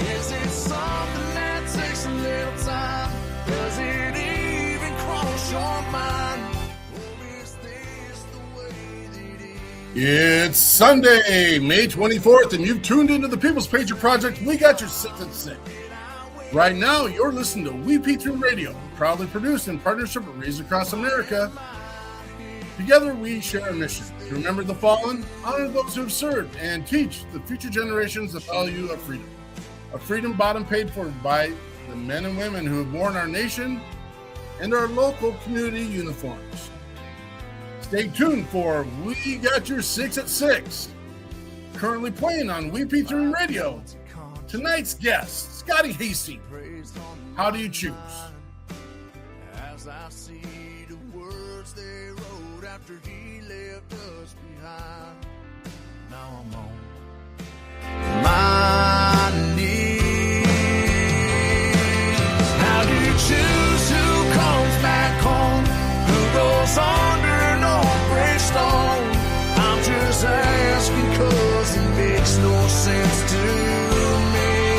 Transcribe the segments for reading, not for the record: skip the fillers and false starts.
Is it something that takes a little time? Does it even cross your mind? Or is this the way that it is? It's Sunday, May 24th, and you've tuned into the People's Patriot Project. We got your 6 at 6. Right now, you're listening to WeP3 Radio, proudly produced in partnership with Raised Across America. Together, we share a mission to remember the fallen, honor those who have served, and teach the future generations the value of freedom. A freedom bought and paid for by the men and women who have worn our nation and our local community uniforms. Stay tuned for We Got Your 6 at 6. Currently playing on WeP3 Radio. Tonight's guest, Scotty Hasting. How do you choose? As I see the words they wrote after he left us behind. Now I'm on my knees. How do you choose who comes back home? Who goes under an old gravestone? I'm just asking 'cause it makes no sense to me.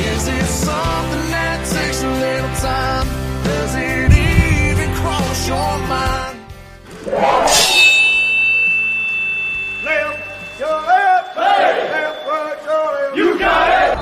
Is it something that takes a little time? Does it even cross your mind? Left, your left, hey. Left, right, your left. You got it!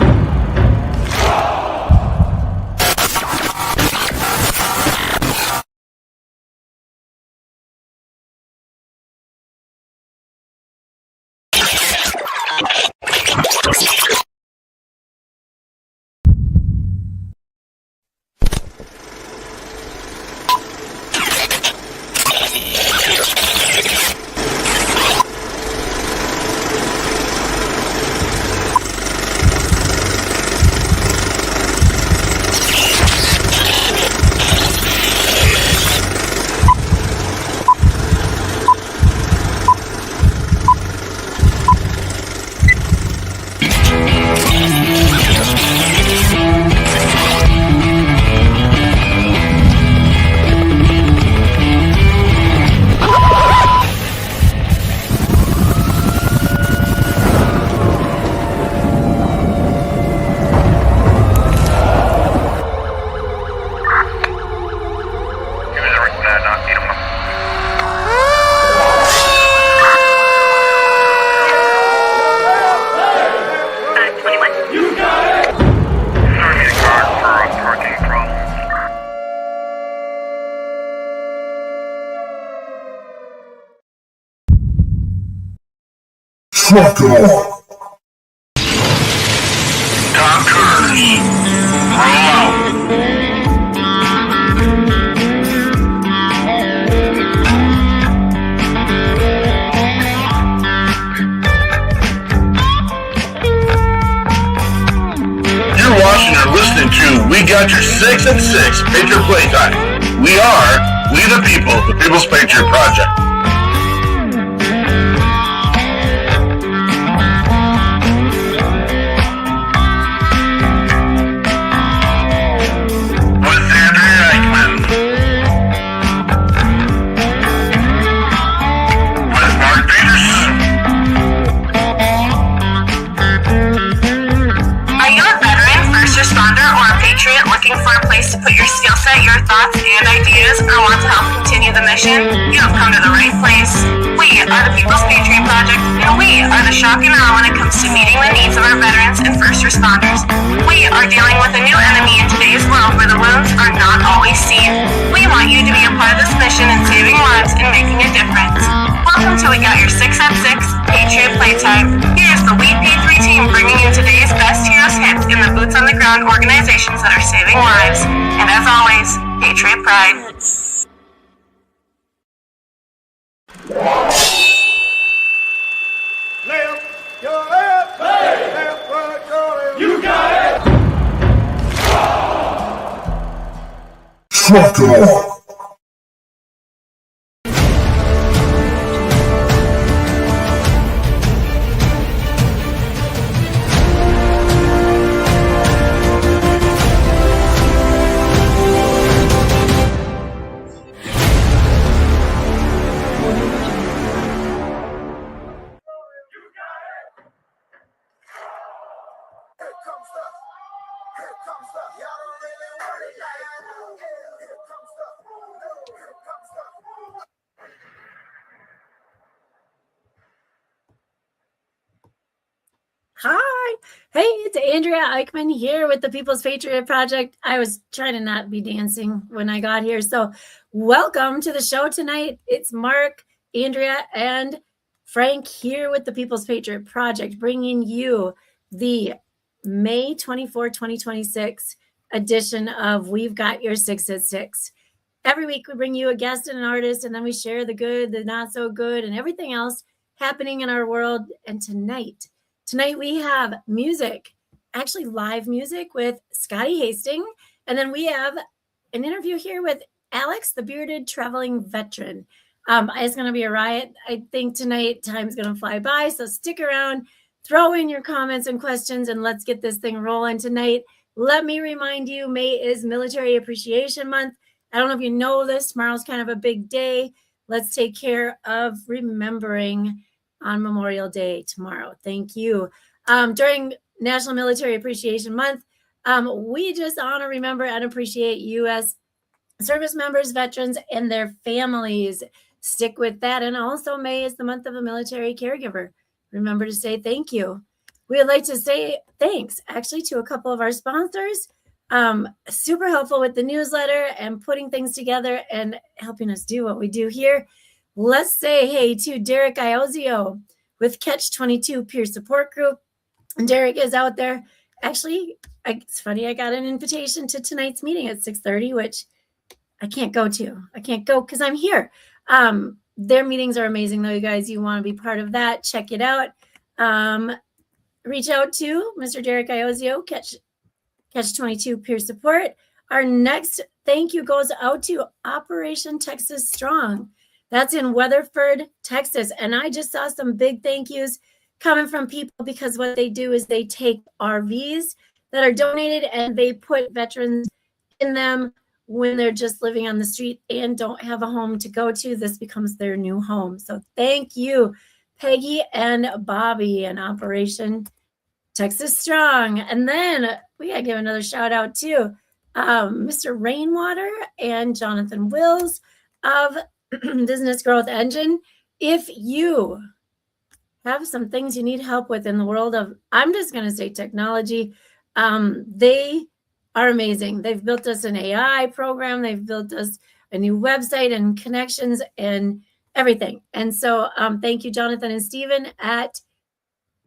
Trucker. Doctors, roll out. You're watching or listening to We Got Your 6 at 6 Patriot Playtime. We are We the People, the People's Patriot Project. For a place to put your skill set, your thoughts, and ideas, or want to help continue the mission, you have come to the right place. We are the People's Patriot Project, and we are the shock and awe when it comes to meeting the needs of our veterans and first responders. We are dealing with a new enemy in today's world where the wounds are not always seen. We want you to be a part of this mission in saving lives and making a difference. Welcome to We Got Your 6 at 6 Patriot Playtime. Here's the WeP3 team bringing you today's best heroes hits in the boots on the ground organizations that are saving lives. And as always, Patriot Pride. Left, your left, hey. Left, right, your left. You got it! Trucker. Hi. Hey, it's Andrea Eichmann here with the People's Patriot Project. I was trying to not be dancing when I got here. So welcome to the show tonight. It's Mark, Andrea, and Frank here with the People's Patriot Project, bringing you the May 24, 2026 edition of We've Got Your 6 at 6. Every week we bring you a guest and an artist, and then we share the good, the not so good, and everything else happening in our world. And tonight we have music, actually live music with Scotty Hasting. And then we have an interview here with Alex, the bearded traveling veteran. It's going to be a riot. I think tonight time's going to fly by. So stick around, throw in your comments and questions, and let's get this thing rolling tonight. Let me remind you, May is Military Appreciation Month. I don't know if you know this, tomorrow's kind of a big day. Let's take care of remembering on Memorial Day tomorrow. Thank you. During National Military Appreciation Month, we just honor, remember, and appreciate U.S. service members, veterans, and their families. Stick with that. And also May is the month of a military caregiver. Remember to say thank you. We would like to say thanks actually to a couple of our sponsors. Super helpful with the newsletter and putting things together and helping us do what we do here. Let's say hey to Derek Iozio with Catch 22 Peer Support Group. And Derek is out there. Actually, it's funny, I got an invitation to tonight's meeting at 6:30, which I can't go to. I can't go because I'm here. Their meetings are amazing, though, you guys. You want to be part of that. Check it out. Reach out to Mr. Derek Iozio, Catch 22 Peer Support. Our next thank you goes out to Operation Texas Strong. That's in Weatherford, Texas. And I just saw some big thank yous coming from people because what they do is they take RVs that are donated and they put veterans in them when they're just living on the street and don't have a home to go to. This becomes their new home. So thank you, Peggy and Bobby and Operation Texas Strong. And then we got to give another shout out to Mr. Rainwater and Jonathan Wills of Business Growth Engine. If you have some things you need help with in the world of, I'm just going to say technology, they are amazing. They've built us an AI program. They've built us a new website and connections and everything. And so thank you, Jonathan and Stephen at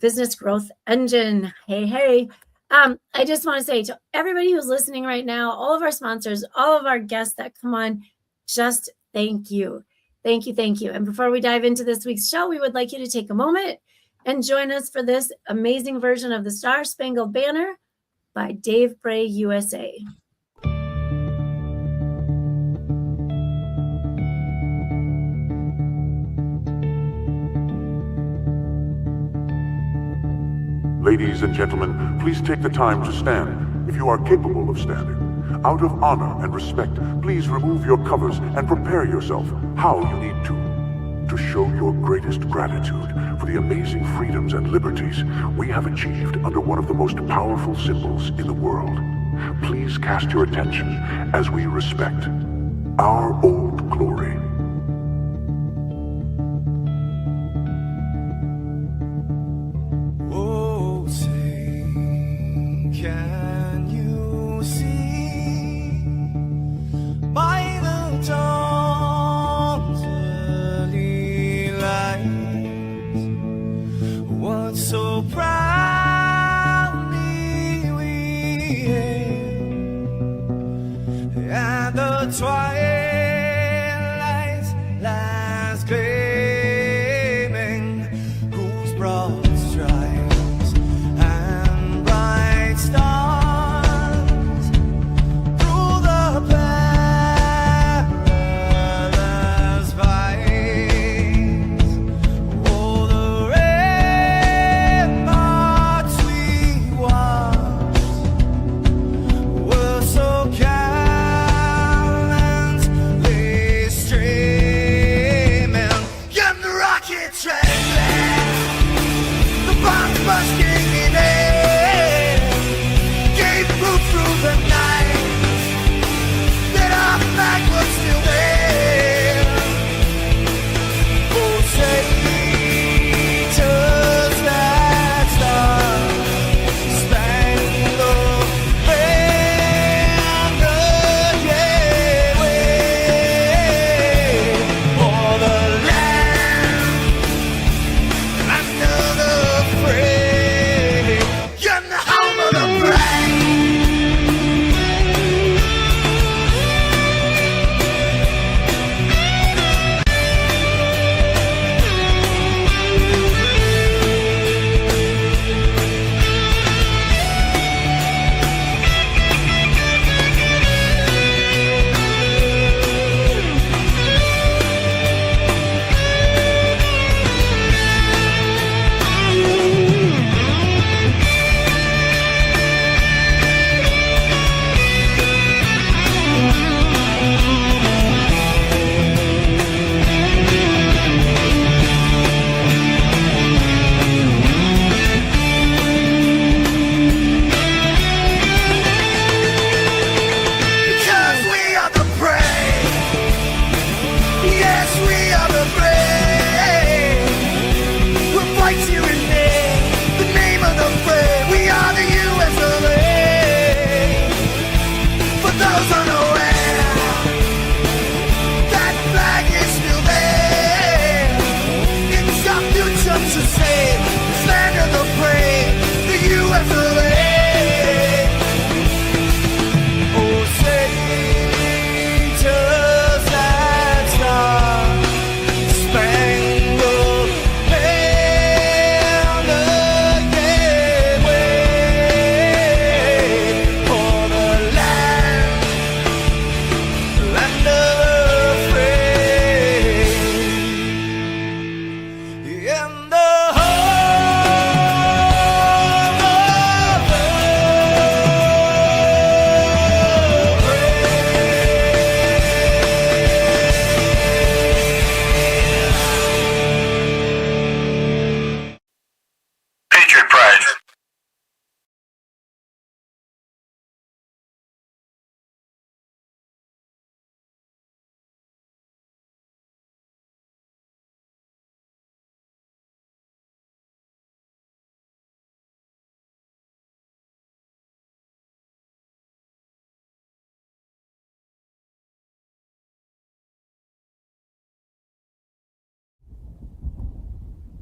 Business Growth Engine. Hey. I just want to say to everybody who's listening right now, all of our sponsors, all of our guests that come on, just thank you. Thank you. And before we dive into this week's show, we would like you to take a moment and join us for this amazing version of the Star Spangled Banner by Dave Bray USA. Ladies and gentlemen, please take the time to stand if you are capable of standing. Out of honor and respect, please remove your covers and prepare yourself how you need to show your greatest gratitude for the amazing freedoms and liberties we have achieved under one of the most powerful symbols in the world. Please cast your attention as we respect our old glory. Oh, say, can you see by the dawn's early light what so proudly we hailed at the twilight's last gleaming, whose broad stripes and bright stars through the perilous fights, oh, the ramparts we watched were so gallant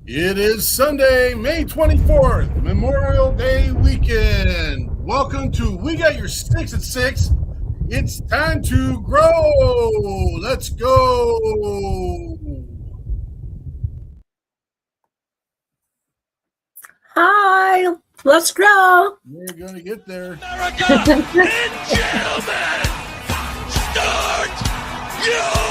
It is Sunday, May 24th, Memorial Day weekend. Welcome to We Got Your 6 at 6. It's time to grow. Let's go. Hi, let's grow. We're going to get there. America and gentlemen, start your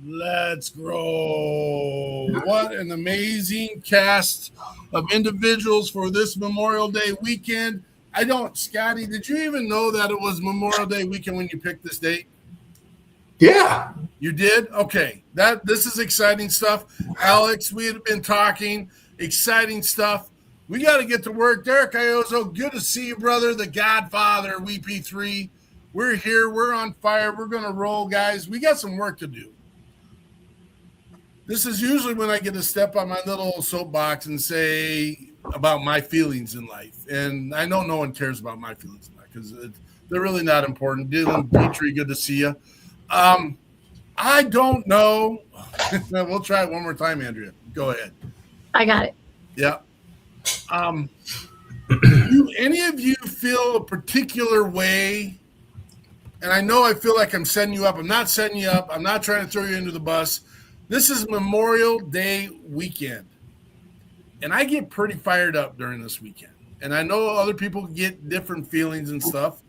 Let's grow. What an amazing cast of individuals for this Memorial Day weekend. Scotty, did you even know that it was Memorial Day weekend when you picked this date? Yeah. You did? Okay. This is exciting stuff. Alex, we had been talking. Exciting stuff. We got to get to work. Derek Iozo, good to see you, brother. The Godfather, WeP3. We're here. We're on fire. We're going to roll, guys. We got some work to do. This is usually when I get to step on my little soapbox and say about my feelings in life. And I know no one cares about my feelings in life because they're really not important. Dylan Petrie, good to see you. I don't know. We'll try it one more time, Andrea. Go ahead. I got it. Yeah. Do any of you feel a particular way? And I know I feel like I'm setting you up. I'm not setting you up. I'm not trying to throw you into the bus. This is Memorial Day weekend. And I get pretty fired up during this weekend. And I know other people get different feelings and stuff.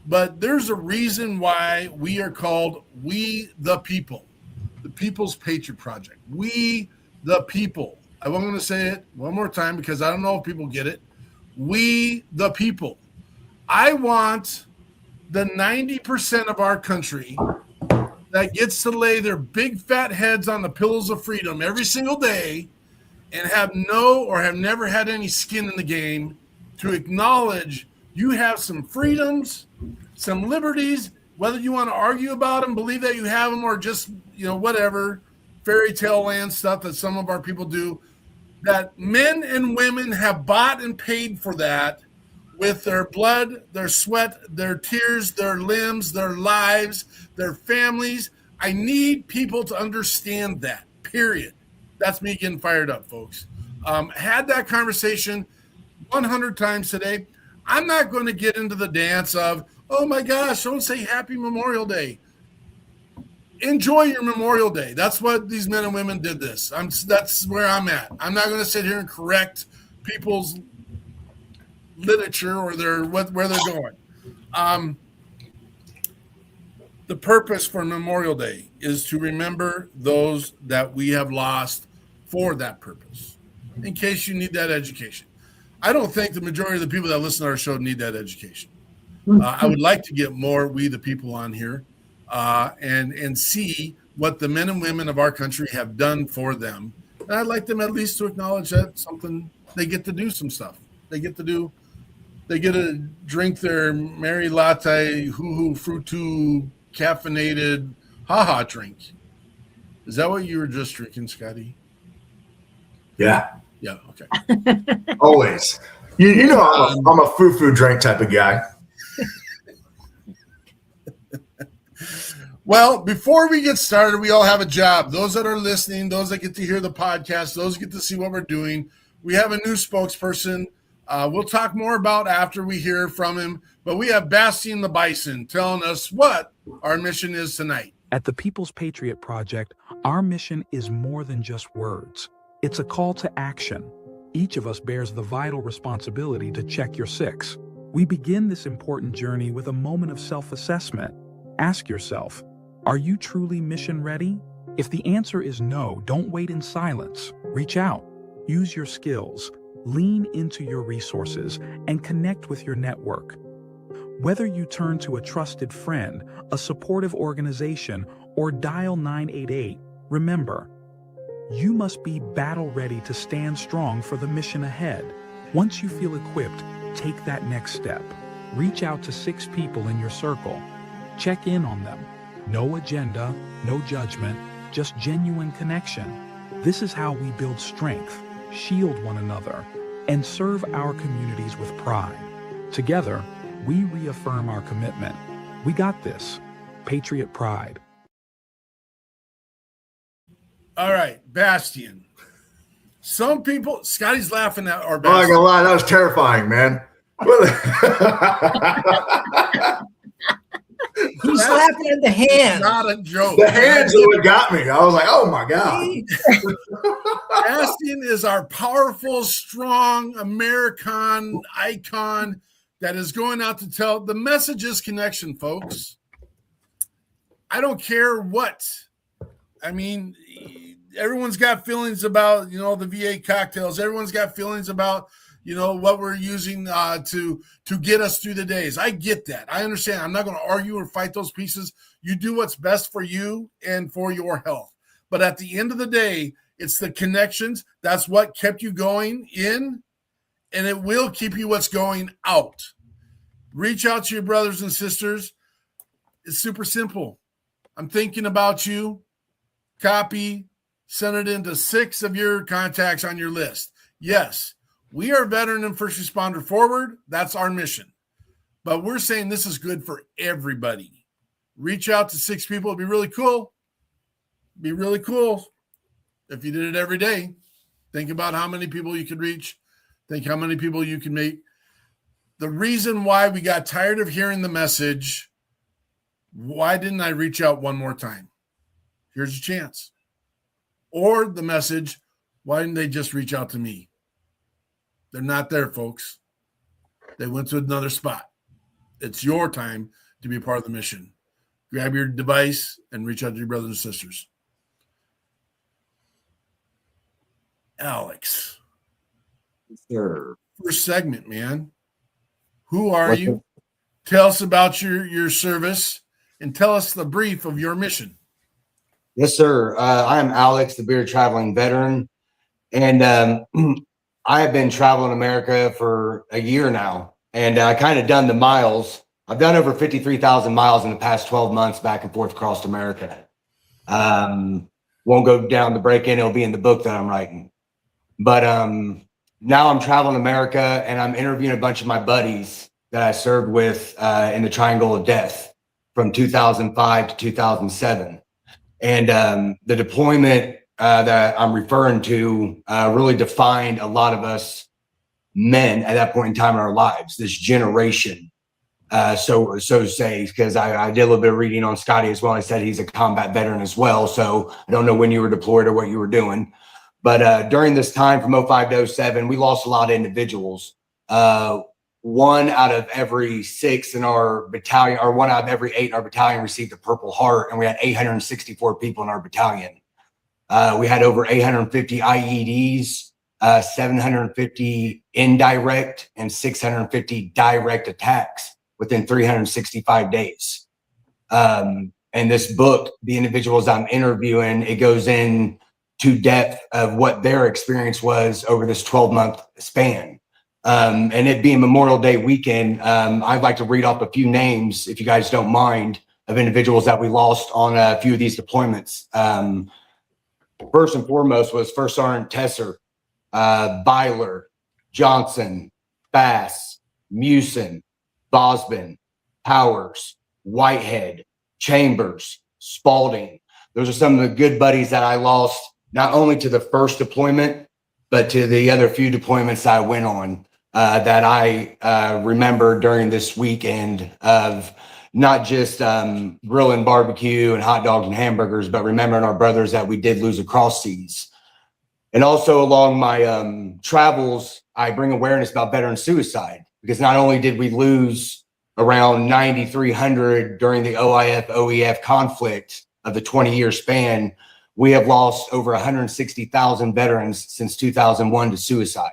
But there's a reason why we are called We the People, the People's Patriot Project. We the People. I'm going to say it one more time because I don't know if people get it. We the people. I want the 90% of our country that gets to lay their big fat heads on the pillows of freedom every single day and have never had any skin in the game to acknowledge you have some freedoms, some liberties, whether you want to argue about them, believe that you have them, or just, whatever, fairy tale land stuff that some of our people do, that men and women have bought and paid for that with their blood, their sweat, their tears, their limbs, their lives, their families. I need people to understand that, period. That's me getting fired up, folks. Had that conversation 100 times today. I'm not going to get into the dance of, oh my gosh, don't say Happy Memorial Day. Enjoy your Memorial Day. That's what these men and women did this. That's where I'm at. I'm not going to sit here and correct people's literature or where they're going. The purpose for Memorial Day is to remember those that we have lost for that purpose, in case you need that education. I don't think the majority of the people that listen to our show need that education. I would like to get more We the People on here and see what the men and women of our country have done for them. And I'd like them at least to acknowledge that something they get to do some stuff. They get to drink their Mary Latte, hoo-hoo, fruit-too, caffeinated, ha-ha drink. Is that what you were just drinking, Scotty? Yeah. Yeah, okay. Always. You know I'm a foo-foo drink type of guy. Well, before we get started, we all have a job. Those that are listening, those that get to hear the podcast, those that get to see what we're doing. We have a new spokesperson. We'll talk more about after we hear from him. But we have Bastian the Bison telling us what our mission is tonight. At the People's Patriot Project, our mission is more than just words. It's a call to action. Each of us bears the vital responsibility to check your six. We begin this important journey with a moment of self-assessment. Ask yourself, are you truly mission ready? If the answer is no, don't wait in silence. Reach out. Use your skills. Lean into your resources and connect with your network. Whether you turn to a trusted friend, a supportive organization, or dial 988, remember, you must be battle ready to stand strong for the mission ahead. Once you feel equipped, take that next step. Reach out to 6 people in your circle. Check in on them. No agenda, no judgment, just genuine connection. This is how we build strength, shield one another, and serve our communities with pride. Together, we reaffirm our commitment. We got this. Patriot Pride. All right, Bastian. Some people, Scotty's laughing at our I'm not gonna lie, that was terrifying, man. He's laughing at the hands. Not a joke. The hands are what got me. I was like, oh my God. Bastian is our powerful, strong American icon that is going out to tell the message is connection, folks. I don't care what. I mean, everyone's got feelings about, the VA cocktails. Everyone's got feelings about, what we're using to get us through the days. I get that. I understand. I'm not going to argue or fight those pieces. You do what's best for you and for your health. But at the end of the day, it's the connections. That's what kept you going in, and it will keep you what's going out. Reach out to your brothers and sisters. It's super simple. I'm thinking about you. Copy, send it into 6 of your contacts on your list. Yes, we are veteran and first responder forward. That's our mission. But we're saying this is good for everybody. Reach out to 6 people. It'd be really cool. Be really cool if you did it every day. Think about how many people you could reach. Think how many people you can make. The reason why we got tired of hearing the message, why didn't I reach out one more time? Here's a chance. Or the message, why didn't they just reach out to me? They're not there, folks. They went to another spot. It's your time to be a part of the mission. Grab your device and reach out to your brothers and sisters. Alex. Sure. First segment, man. Who are you? Tell us about your service and tell us the brief of your mission. Yes, sir. I am Alex, the beer traveling veteran. And I have been traveling America for a year now. And I kind of done the miles. I've done over 53,000 miles in the past 12 months back and forth across America. Won't go down the break-in. It'll be in the book that I'm writing. But now I'm traveling America and I'm interviewing a bunch of my buddies that I served with in the Triangle of Death from 2005 to 2007. And the deployment that I'm referring to really defined a lot of us men at that point in time in our lives, this generation. So to say, because I did a little bit of reading on Scotty as well. I said he's a combat veteran as well. So I don't know when you were deployed or what you were doing. But during this time from 05 to 07, we lost a lot of individuals. 1 out of every 6 in our battalion, or 1 out of every 8 in our battalion received a Purple Heart, and we had 864 people in our battalion. We had over 850 IEDs, 750 indirect, and 650 direct attacks within 365 days. And this book, the individuals I'm interviewing, it goes in to depth of what their experience was over this 12-month span. And it being Memorial Day weekend, I'd like to read off a few names, if you guys don't mind, of individuals that we lost on a few of these deployments. First and foremost was First Sergeant Tesser, Byler, Johnson, Bass, Mucician, Bosman, Powers, Whitehead, Chambers, Spalding. Those are some of the good buddies that I lost, not only to the first deployment, but to the other few deployments I went on that I remember during this weekend of not just grilling barbecue and hot dogs and hamburgers, but remembering our brothers that we did lose across seas. And also along my travels, I bring awareness about veteran suicide, because not only did we lose around 9,300 during the OIF-OEF conflict of the 20-year span, we have lost over 160,000 veterans since 2001 to suicide.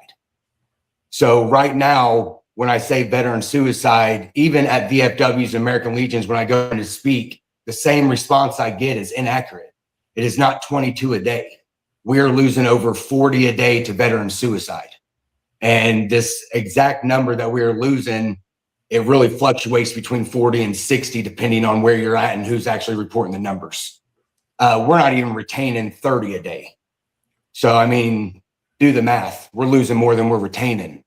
So right now, when I say veteran suicide, even at VFWs and American Legions, when I go in to speak, the same response I get is inaccurate. It is not 22 a day. We are losing over 40 a day to veteran suicide. And this exact number that we are losing, it really fluctuates between 40 and 60, depending on where you're at and who's actually reporting the numbers. We're not even retaining 30 a day. So, I mean, do the math. We're losing more than we're retaining.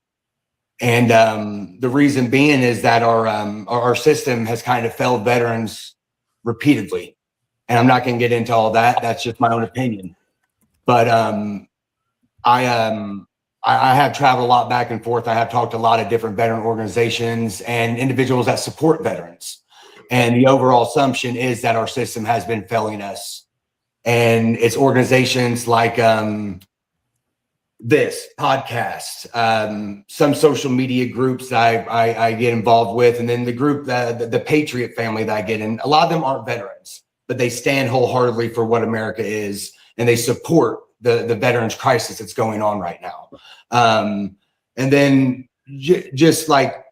And the reason being is that our system has kind of failed veterans repeatedly. And I'm not going to get into all that. That's just my own opinion. But I have traveled a lot back and forth. I have talked to a lot of different veteran organizations and individuals that support veterans. And the overall assumption is that our system has been failing us. And it's organizations like this podcast, some social media groups that I get involved with, and then the group, the Patriot family that I get in. A lot of them aren't veterans, but they stand wholeheartedly for what America is, and they support the veterans crisis that's going on right now. And then just like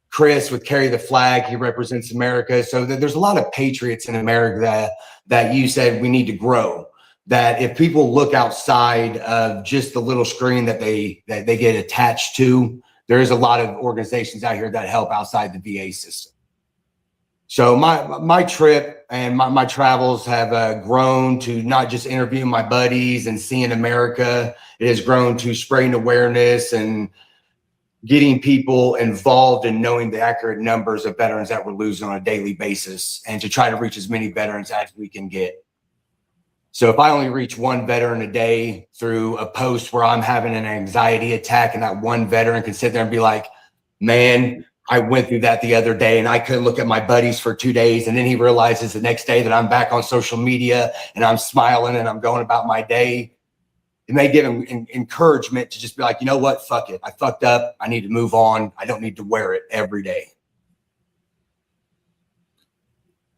Chris with Carry the Flag, he represents America. So there's a lot of patriots in America that you said we need to grow. That if people look outside of just the little screen that they get attached to, there is a lot of organizations out here that help outside the VA system. So my trip and my travels have grown to not just interviewing my buddies and seeing America. It has grown to spreading awareness and getting people involved in knowing the accurate numbers of veterans that we're losing on a daily basis, and to try to reach as many veterans as we can get. So if I only reach one veteran a day through a post where I'm having an anxiety attack, and that one veteran can sit there and be like, man, I went through that the other day and I couldn't look at my buddies for 2 days. And then he realizes the next day that I'm back on social media and I'm smiling and I'm going about my day. It may give him encouragement to just be like, you know what? Fuck it. I fucked up. I need to move on. I don't need to wear it every day.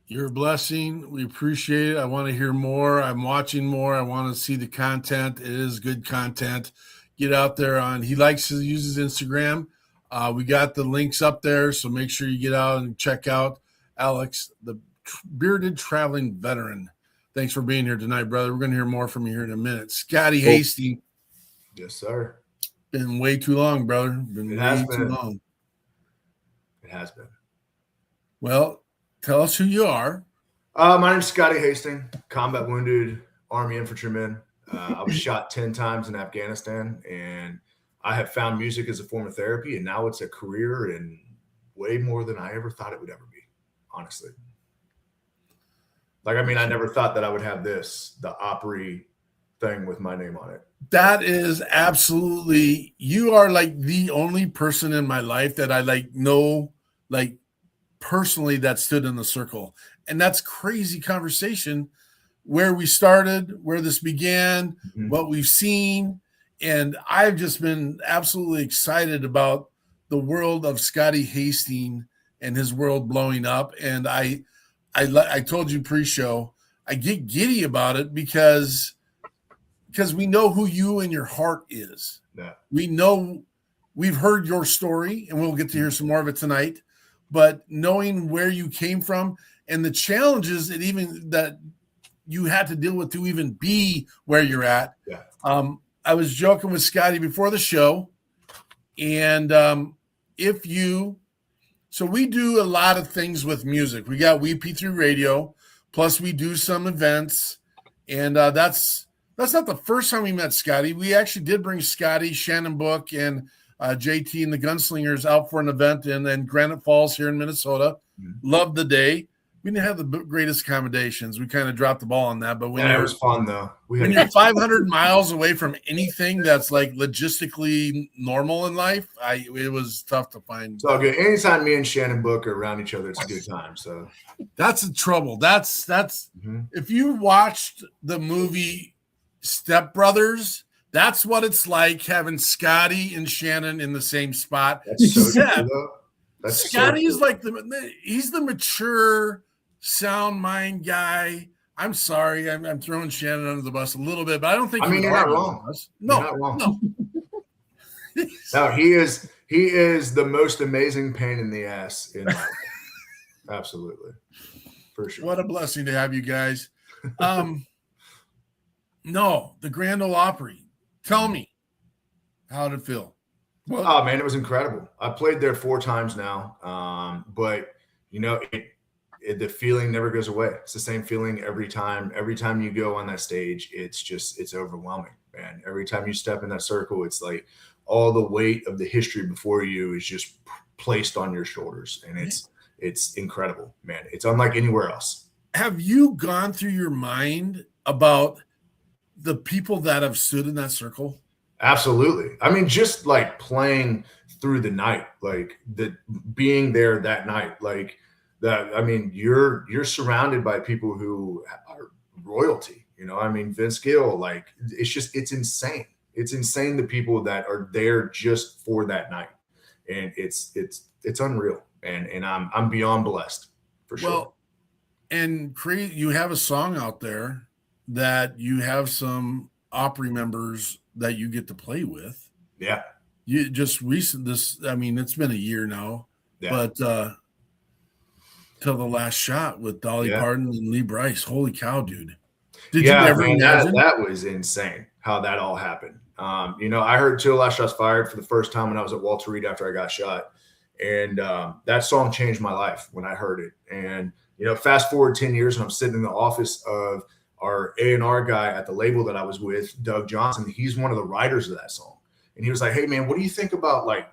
You're a blessing. We appreciate it. I want to hear more. I'm watching more. I want to see the content. It is good content. Get out there on, he likes to use his Instagram. We got the links up there, so make sure you get out and check out Alex, the bearded traveling veteran. Thanks for being here tonight, brother. We're going to hear more from you here in a minute. Scotty Hasting. Yes, sir. Been way too long, brother. Been way too long. It has been. Well, tell us who you are. My name's Scotty Hasting, combat wounded Army infantryman. I was shot 10 times in Afghanistan, and I have found music as a form of therapy, and now it's a career and way more than I ever thought it would ever be, honestly. Like, I mean, I never thought that I would have this, the Opry thing with my name on it. That is absolutely, you are like the only person in my life that I know personally that stood in the circle. And that's crazy conversation where we started, where this began, what we've seen. And I've just been absolutely excited about the world of Scotty Hasting and his world blowing up. And I told you pre-show, I get giddy about it because we know who you and your heart is. Yeah. We know, we've heard your story, and we'll get to hear some more of it tonight. But knowing where you came from and the challenges that you had to deal with to even be where you're at. Yeah. I was joking with Scotty before the show, and so we do a lot of things with music. We got WeP3 Radio, plus we do some events, and that's not the first time we met Scotty. We actually did bring Scotty, Shannon Book, and JT and the Gunslingers out for an event in Granite Falls here in Minnesota. Loved the day. We didn't have the greatest accommodations. We kind of dropped the ball on that, but it was fun though. When you're 500 miles away from anything that's like logistically normal in life, it was tough to find. It's all good. Anytime me and Shannon Book are around each other, it's a good time. So that's the trouble. That's if you watched the movie Step Brothers, that's what it's like having Scotty and Shannon in the same spot. That's so true, though. Scotty is like he's the mature, sound mind guy. I'm sorry, I'm throwing Shannon under the bus a little bit, but I don't think. I mean, you're not wrong. No, you're not wrong. No. No, he is the most amazing pain in the ass in life. Absolutely, for sure. What a blessing to have you guys. No, the Grand Ole Opry. Tell me, how did it feel? Well, oh man, it was incredible. I played there 4 times now, but you know, the feeling never goes away. It's the same feeling every time. Every time you go on that stage, it's overwhelming, man. Every time you step in that circle, it's like all the weight of the history before you is just placed on your shoulders, and it's incredible, man. It's unlike anywhere else. Have you gone through your mind about the people that have stood in that circle? Absolutely. I mean, just like playing through the night, like being there that night, like that. I mean, you're surrounded by people who are royalty. I mean, Vince Gill, like it's insane. It's insane the people that are there just for that night, and it's unreal. And I'm beyond blessed for sure. Well, and you have a song out there that you have some Opry members that you get to play with. Yeah. You just I mean, it's been a year now, but Till the Last Shot with Dolly Parton and Lee Brice. Holy cow, dude. Did you ever imagine? That was insane how that all happened. I heard Till the Last Shot's Fired for the first time when I was at Walter Reed after I got shot. And that song changed my life when I heard it. And, fast forward 10 years and I'm sitting in the office of our A&R guy at the label that I was with, Doug Johnson. He's one of the writers of that song. And he was like, hey, man, what do you think about like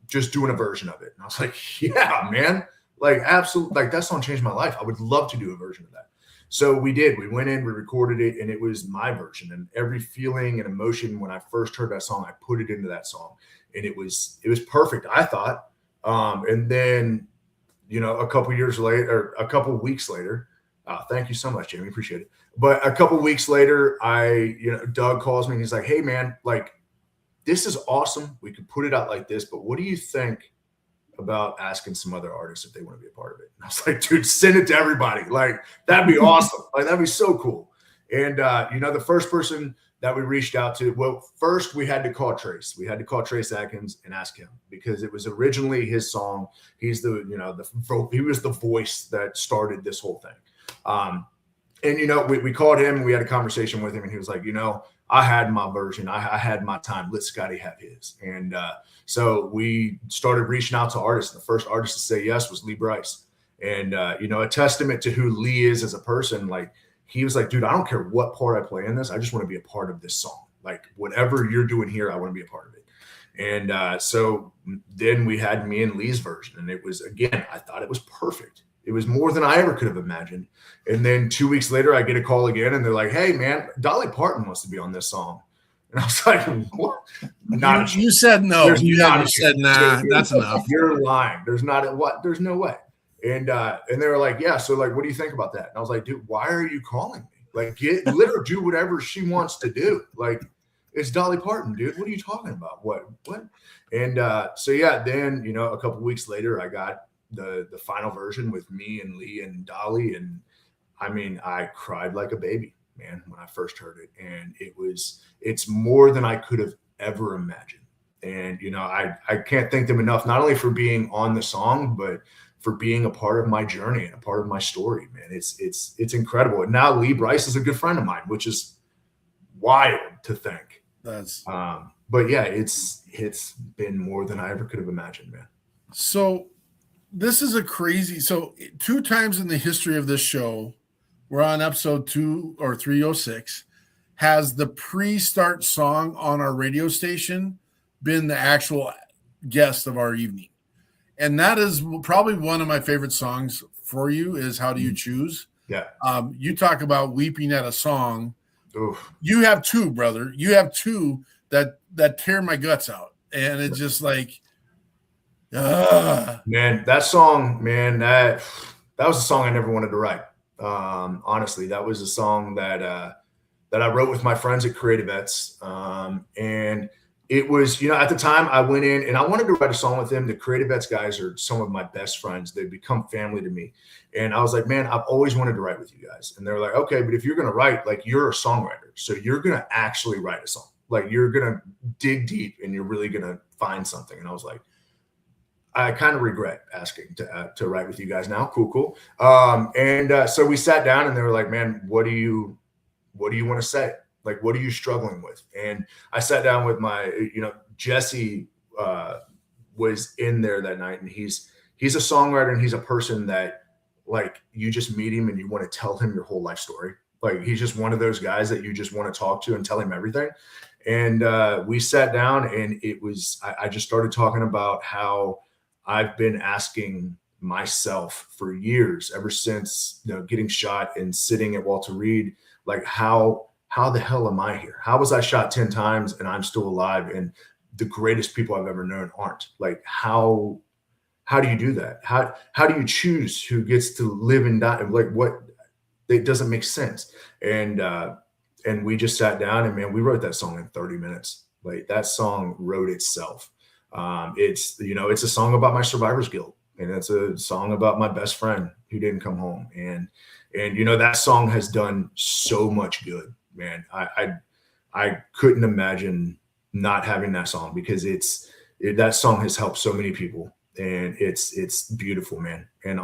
just doing a version of it? And I was like, yeah, man, like absolutely. Like that song changed my life. I would love to do a version of that. So we did. We went in, we recorded it, and it was my version. And every feeling and emotion when I first heard that song, I put it into that song. And it was perfect, I thought. And then, a couple years later, or a couple weeks later, thank you so much, Jamie. Appreciate it. But a couple weeks later, Doug calls me and he's like, hey, man, like, this is awesome. We could put it out like this, but what do you think about asking some other artists if they want to be a part of it? And I was like, dude, send it to everybody. Like, that'd be awesome. Like, that'd be so cool. And, the first person that we reached out to, well, first we had to call Trace. We had to call Trace Atkins and ask him because it was originally his song. He's he was the voice that started this whole thing. We called him and we had a conversation with him and he was like, I had my version. I had my time. Let Scotty have his. And so we started reaching out to artists. The first artist to say yes was Lee Brice. And, a testament to who Lee is as a person. Like, he was like, dude, I don't care what part I play in this. I just want to be a part of this song. Like, whatever you're doing here, I want to be a part of it. And so then we had me and Lee's version. And it was, again, I thought it was perfect. It was more than I ever could have imagined. And then 2 weeks later, I get a call again, and they're like, hey, man, Dolly Parton wants to be on this song. And I was like, what? You said no. You said, nah, that's enough. You're lying. There's no way. And they were like, yeah, so, like, what do you think about that? And I was like, dude, why are you calling me? Like, let her do whatever she wants to do. Like, it's Dolly Parton, dude. What are you talking about? What? And then, a couple weeks later, I got the final version with me and Lee and Dolly, and I mean, I cried like a baby, man, when I first heard it. And it's more than I could have ever imagined. And I can't thank them enough, not only for being on the song, but for being a part of my journey and a part of my story, man. It's incredible. And now Lee Brice is a good friend of mine, which is wild to think. But yeah, it's been more than I ever could have imagined, man. So this is so 2 times in the history of this show, we're on episode 2 or 306, has the pre-start song on our radio station been the actual guest of our evening. And that is probably one of my favorite songs for you is How Do You Choose? Yeah. You talk about weeping at a song. Oof. You have 2, brother. You have 2 that tear my guts out. And it's just like, man, that song, man, that was a song I never wanted to write. Honestly, that was a song that I wrote with my friends at Creative Vets. And it was, at the time I went in and I wanted to write a song with them. The Creative Vets guys are some of my best friends. They've become family to me. And I was like, man, I've always wanted to write with you guys. And they're like, okay, but if you're going to write, like, you're a songwriter. So you're going to actually write a song. Like, you're going to dig deep and you're really going to find something. And I was like, I kind of regret asking to write with you guys now. Cool. So we sat down and they were like, man, what do you want to say? Like, what are you struggling with? And I sat down with my, Jesse was in there that night, and he's a songwriter and he's a person that, like, you just meet him and you want to tell him your whole life story. Like, he's just one of those guys that you just want to talk to and tell him everything. And we sat down and I just started talking about how I've been asking myself for years, ever since, getting shot and sitting at Walter Reed, like, how how the hell am I here? How was I shot 10 times and I'm still alive and the greatest people I've ever known aren't? Like, how do you do that? How do you choose who gets to live and die? Like, what? It doesn't make sense. And we just sat down and, man, we wrote that song in 30 minutes. Like, that song wrote itself. It's a song about my survivor's guilt, and it's a song about my best friend who didn't come home. And that song has done so much good, man. I couldn't imagine not having that song, because that song has helped so many people, and it's beautiful, man. And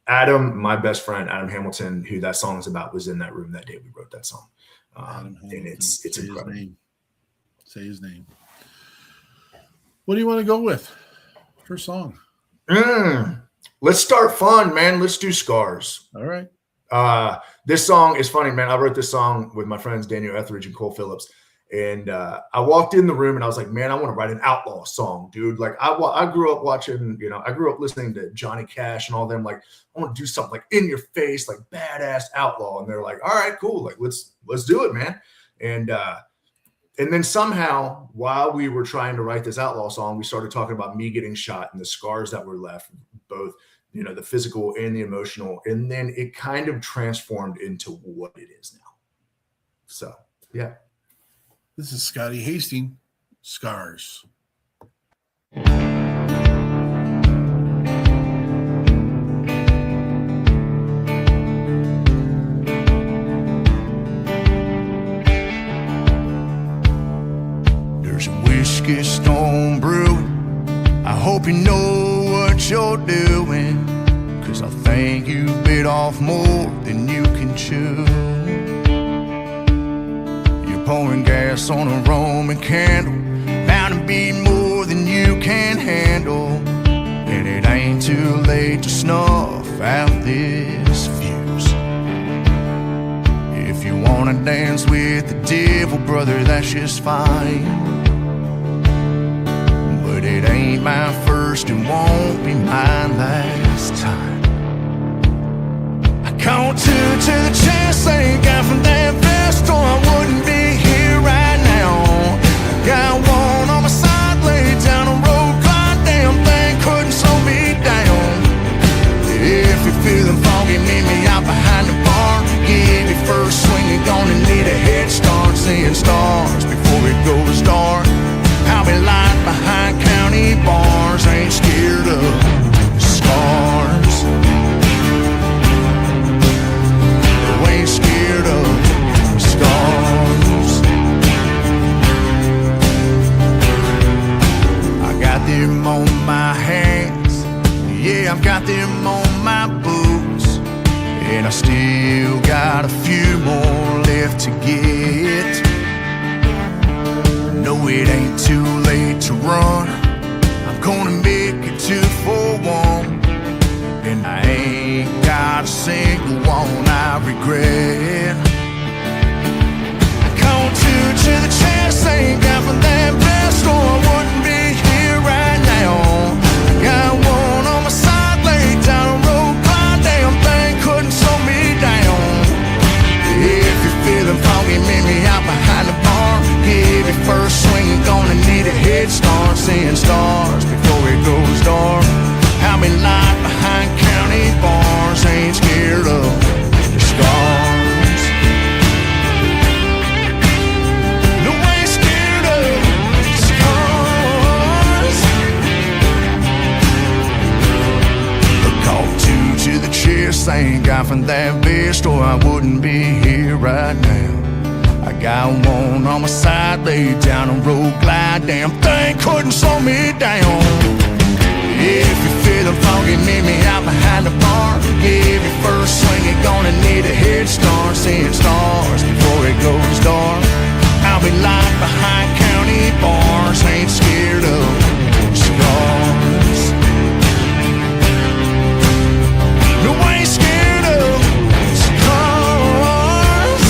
Adam, my best friend, Adam Hamilton, who that song is about, was in that room that day we wrote that song. And it's incredible. Say his name. What do you want to go with for song? Let's start fun, man. Let's do Scars. All right. This song is funny, man. I wrote this song with my friends Daniel Etheridge and Cole Phillips. And I walked in the room and I was like, man, I want to write an outlaw song, dude. Like, I grew up watching, I grew up listening to Johnny Cash and all them. Like, I want to do something like in your face, like badass outlaw. And they're like, all right, cool. Like, let's do it, man. And then somehow, while we were trying to write this outlaw song, we started talking about me getting shot and the scars that were left, both, the physical and the emotional. And then it kind of transformed into what it is now. So, yeah. This is Scotty Hasting, Scars. There's a whiskey storm brewing. I hope you know what you're doing, 'cause I think you bit off more than you can chew. Pouring gas on a Roman candle, bound to be more than you can handle. And it ain't too late to snuff out this fuse. If you wanna dance with the devil, brother, that's just fine. But it ain't my first, it won't be my last time. I caught two to the chest, ain't got from that vest, or I wouldn't be here right now. I got one on my side, laid down a road, glide, damn thing couldn't slow me down. If you're feeling foggy, meet me out behind the bar. Give your first swing, you're gonna need a head start, seeing stars before it goes dark. I'll be light behind county bars, ain't scared of scars. Ain't scared of scars. I got them on my hands, yeah, I've got them on my boots, and I still got a few more left to get. No, it ain't too late to run. I'm gonna make it 2 for 1. And I ain't got a single one I regret. I caught two to the chest, ain't got from that best, or I wouldn't be here right now. I got one on my side, laid down a road, glide, damn thing couldn't slow me down. If you're feeling foggy, meet me out behind the bar. Give your first swing, you're gonna need a head start, seeing stars before it goes dark. I'll be light behind county bars, ain't scared of the scars. No, ain't scared of scars. Look, caught two to the chest, ain't got from that vest, or I wouldn't be here right now. I got one on my side, laid down a road, glide, damn thing couldn't slow me down. If you're feeling foggy, meet me out behind the bar. Give your first swing, you're gonna need a head start, seeing stars before it goes dark. I'll be light behind county bars, ain't scared of scars. No, I ain't scared of scars.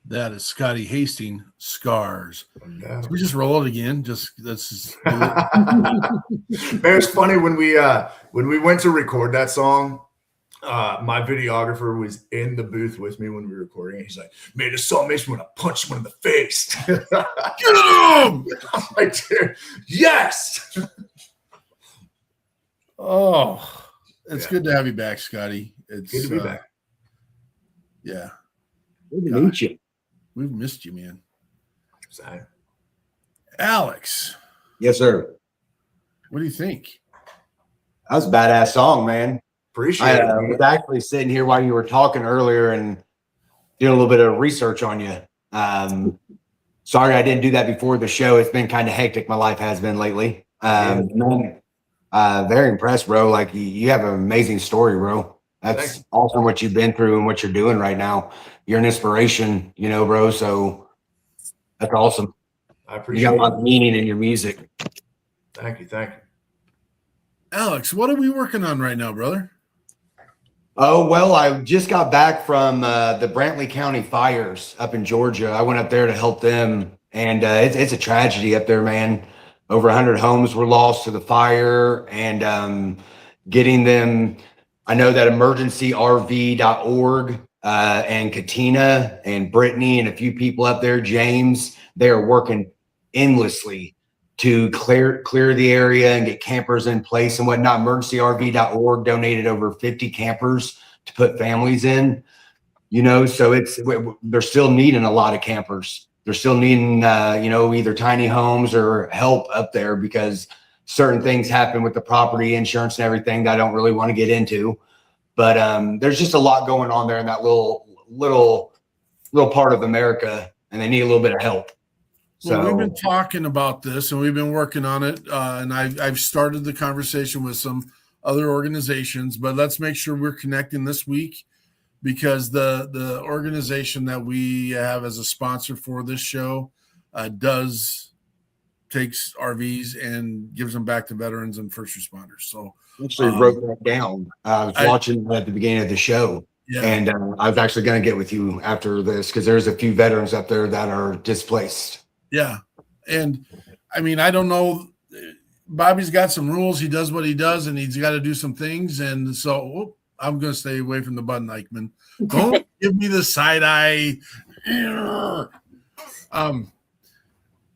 That is Scotty Hasting, Scars. Yeah. Can we just roll it again? Let's just do it. Man, it's funny when we went to record that song. My videographer was in the booth with me when we were recording. He's like, "Man, this song makes me want to punch him in the face." Get him! I'm like, dude, yes. Oh, it's good to have you back, Scotty. It's good to be back. Yeah. Good to meet you. We've missed you, man. Sorry. Alex. Yes, sir. What do you think? That was a badass song, man. Appreciate it. I was actually sitting here while you were talking earlier and doing a little bit of research on you. Sorry I didn't do that before the show. It's been kind of hectic. My life has been lately. Very impressed, bro. Like you have an amazing story, bro. That's awesome what you've been through and what you're doing right now. You're an inspiration, bro. So that's awesome. I appreciate it. You got a lot of meaning in your music. Thank you. Alex, what are we working on right now, brother? Oh, well, I just got back from the Brantley County fires up in Georgia. I went up there to help them, and it's a tragedy up there, man. Over 100 homes were lost to the fire, and getting them. I know that emergencyrv.org and Katina and Brittany and a few people up there, James, they are working endlessly to clear the area and get campers in place and whatnot. Emergencyrv.org donated over 50 campers to put families in, so they're still needing a lot of campers. They're still needing, either tiny homes or help up there because certain things happen with the property insurance and everything that I don't really want to get into. But there's just a lot going on there in that little part of America, and they need a little bit of help. So we've been talking about this and we've been working on it. And I've started the conversation with some other organizations, but let's make sure we're connecting this week because the organization that we have as a sponsor for this show takes RVs and gives them back to veterans and first responders. So actually wrote that down. I was watching at the beginning of the show. Yeah. And I was actually going to get with you after this because there's a few veterans up there that are displaced. Yeah. And I mean, I don't know. Bobby's got some rules. He does what he does and he's got to do some things. And so I'm going to stay away from the button, Eichmann. Don't give me the side eye.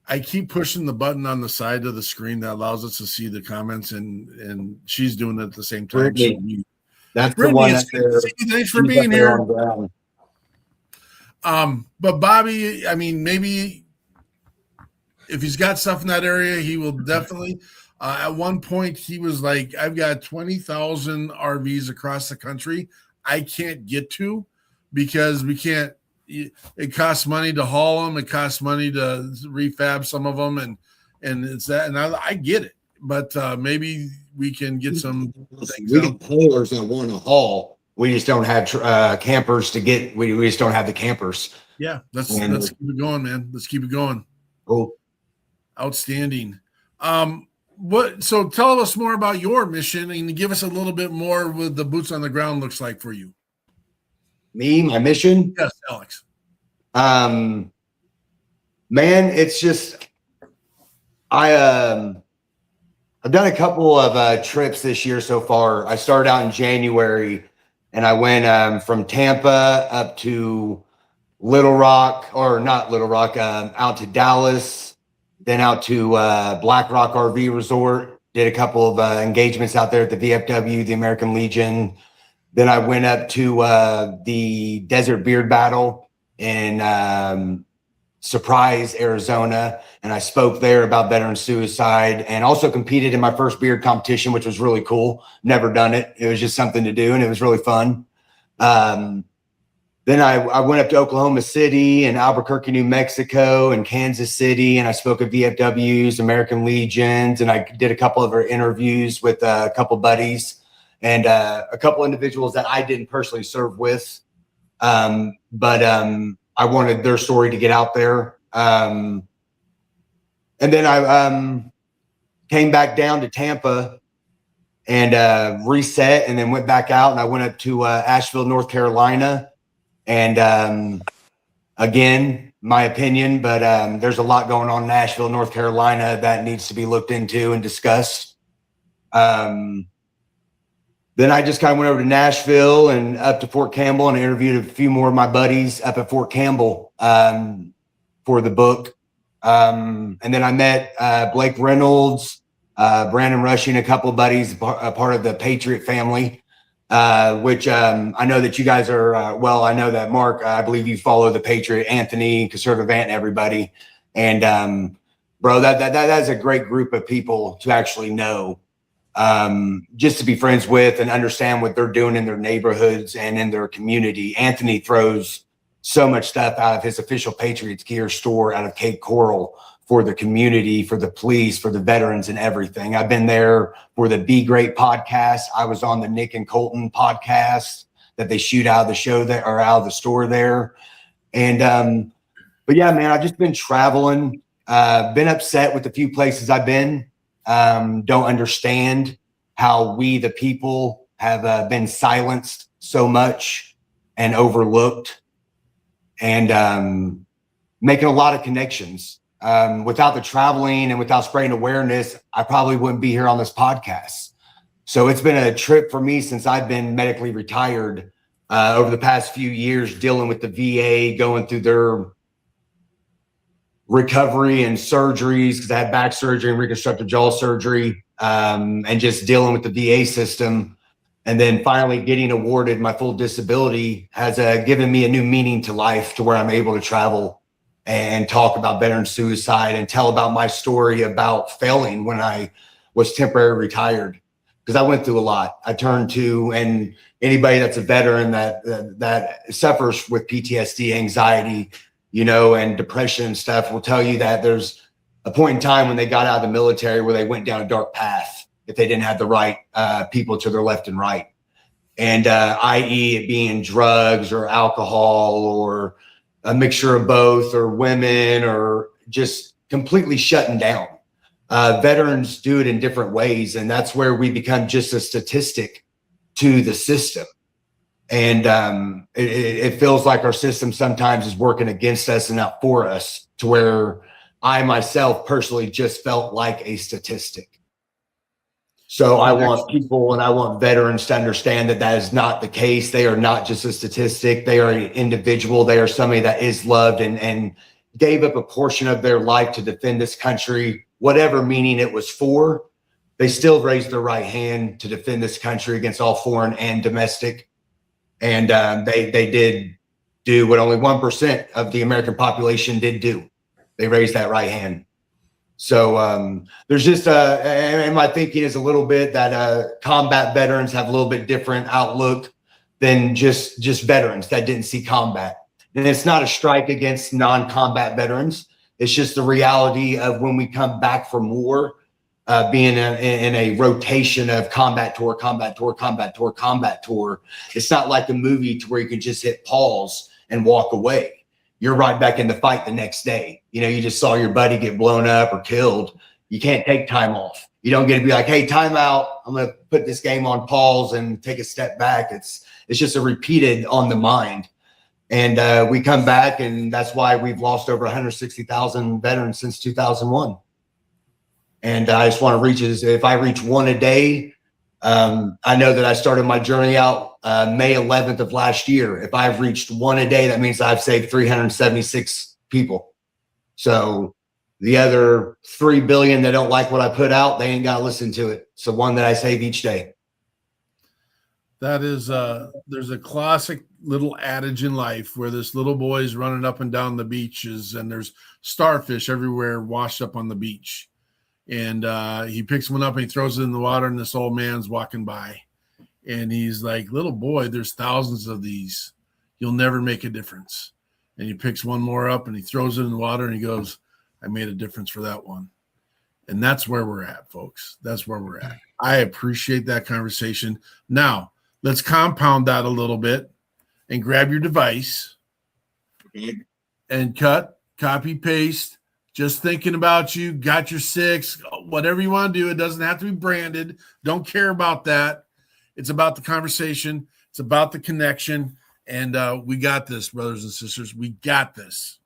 I keep pushing the button on the side of the screen that allows us to see the comments and she's doing it at the same time. That's the one. Thanks for being here. But Bobby, I mean, maybe if he's got stuff in that area, he will definitely. At one point, he was like, "I've got 20,000 RVs across the country. I can't get to because we can't. It costs money to haul them. It costs money to refab some of them, and it's that. And I get it, but maybe we can get some. We get haulers that want to haul. We just don't have campers to get. We just don't have the campers. Yeah, let's keep it going, man. Let's keep it going. Cool. Outstanding. So tell us more about your mission and give us a little bit more what the boots on the ground looks like for you. Me, my mission? Yes, Alex. Man, it's just I've done a couple of trips this year so far. I started out in January and I went from Tampa up to Little Rock, or not Little Rock, out to Dallas, then out to Black Rock RV Resort. Did a couple of engagements out there at the VFW, the American Legion. Then I went up to the Desert Beard Battle in Surprise, Arizona, and I spoke there about veteran suicide and also competed in my first beard competition, which was really cool. Never done it. It was just something to do, and it was really fun. Then I went up to Oklahoma City and Albuquerque, New Mexico, and Kansas City, and I spoke at VFWs, American Legions, and I did a couple of interviews with a couple buddies and a couple individuals that I didn't personally serve with, but I wanted their story to get out there. And then I came back down to Tampa and reset, and then went back out, and I went up to Asheville, North Carolina, and again, my opinion, but there's a lot going on in Nashville, North Carolina that needs to be looked into and discussed. Then I just kind of went over to Nashville and up to Fort Campbell and interviewed a few more of my buddies up at Fort Campbell for the book. And then I met Blake Reynolds, Brandon Rushing, a couple of buddies, a part of the Patriot family, which I know that you guys are, I know that Mark, I believe you follow the Patriot, Anthony, Conservative Ant, everybody. And bro, that's a great group of people to actually know. Just to be friends with and understand what they're doing in their neighborhoods and in their community. Anthony throws so much stuff out of his official Patriots gear store out of Cape Coral for the community, for the police, for the veterans and everything. I've been there for the Be Great podcast. I was on the Nick and Colton podcast that they shoot out of the show there or out of the store there. And, but yeah, man, I've just been traveling, been upset with a few places I've been. Don't understand how we, the people, have been silenced so much and overlooked, and making a lot of connections. Without the traveling and without spreading awareness, I probably wouldn't be here on this podcast. So it's been a trip for me since I've been medically retired over the past few years, dealing with the VA, going through their recovery and surgeries, because I had back surgery and reconstructive jaw surgery, and just dealing with the VA system. And then finally getting awarded my full disability has given me a new meaning to life, to where I'm able to travel and talk about veteran suicide and tell about my story about failing when I was temporarily retired, because I went through a lot. I turned to, and anybody that's a veteran that suffers with PTSD, anxiety, you know, and depression and stuff will tell you that there's a point in time when they got out of the military where they went down a dark path if they didn't have the right people to their left and right. And i.e. it being drugs or alcohol or a mixture of both, or women, or just completely shutting down. Veterans do it in different ways. And that's where we become just a statistic to the system. And it feels like our system sometimes is working against us and not for us, to where I myself personally just felt like a statistic. So I want people and I want veterans to understand that that is not the case. They are not just a statistic. They are an individual. They are somebody that is loved and gave up a portion of their life to defend this country, whatever meaning it was for. They still raised their right hand to defend this country against all foreign and domestic. And they did do what only 1% of the American population did do. They raised that right hand. So there's just, and my thinking is a little bit that combat veterans have a little bit different outlook than just veterans that didn't see combat. And it's not a strike against non-combat veterans. It's just the reality of when we come back from war, being in a rotation of combat tour, combat tour, combat tour, combat tour. It's not like a movie to where you can just hit pause and walk away. You're right back in the fight the next day. You know, you just saw your buddy get blown up or killed. You can't take time off. You don't get to be like, hey, time out. I'm going to put this game on pause and take a step back. It's just a repeated on the mind. And we come back, and that's why we've lost over 160,000 veterans since 2001. And I just want to reach, if I reach one a day, I know that I started my journey out May 11th of last year. If I've reached one a day, that means I've saved 376 people. So the other 3 billion that don't like what I put out, they ain't got to listen to it. So one that I save each day. That is, there's a classic little adage in life where this little boy's running up and down the beaches and there's starfish everywhere washed up on the beach. And he picks one up and he throws it in the water, and this old man's walking by. And he's like, little boy, there's thousands of these. You'll never make a difference. And he picks one more up and he throws it in the water and he goes, I made a difference for that one. And that's where we're at, folks. That's where we're at. I appreciate that conversation. Now, let's compound that a little bit and grab your device and cut, copy, paste. Just thinking about you, got your 6, whatever you want to do. It doesn't have to be branded. Don't care about that. It's about the conversation. It's about the connection. And we got this, brothers and sisters. We got this.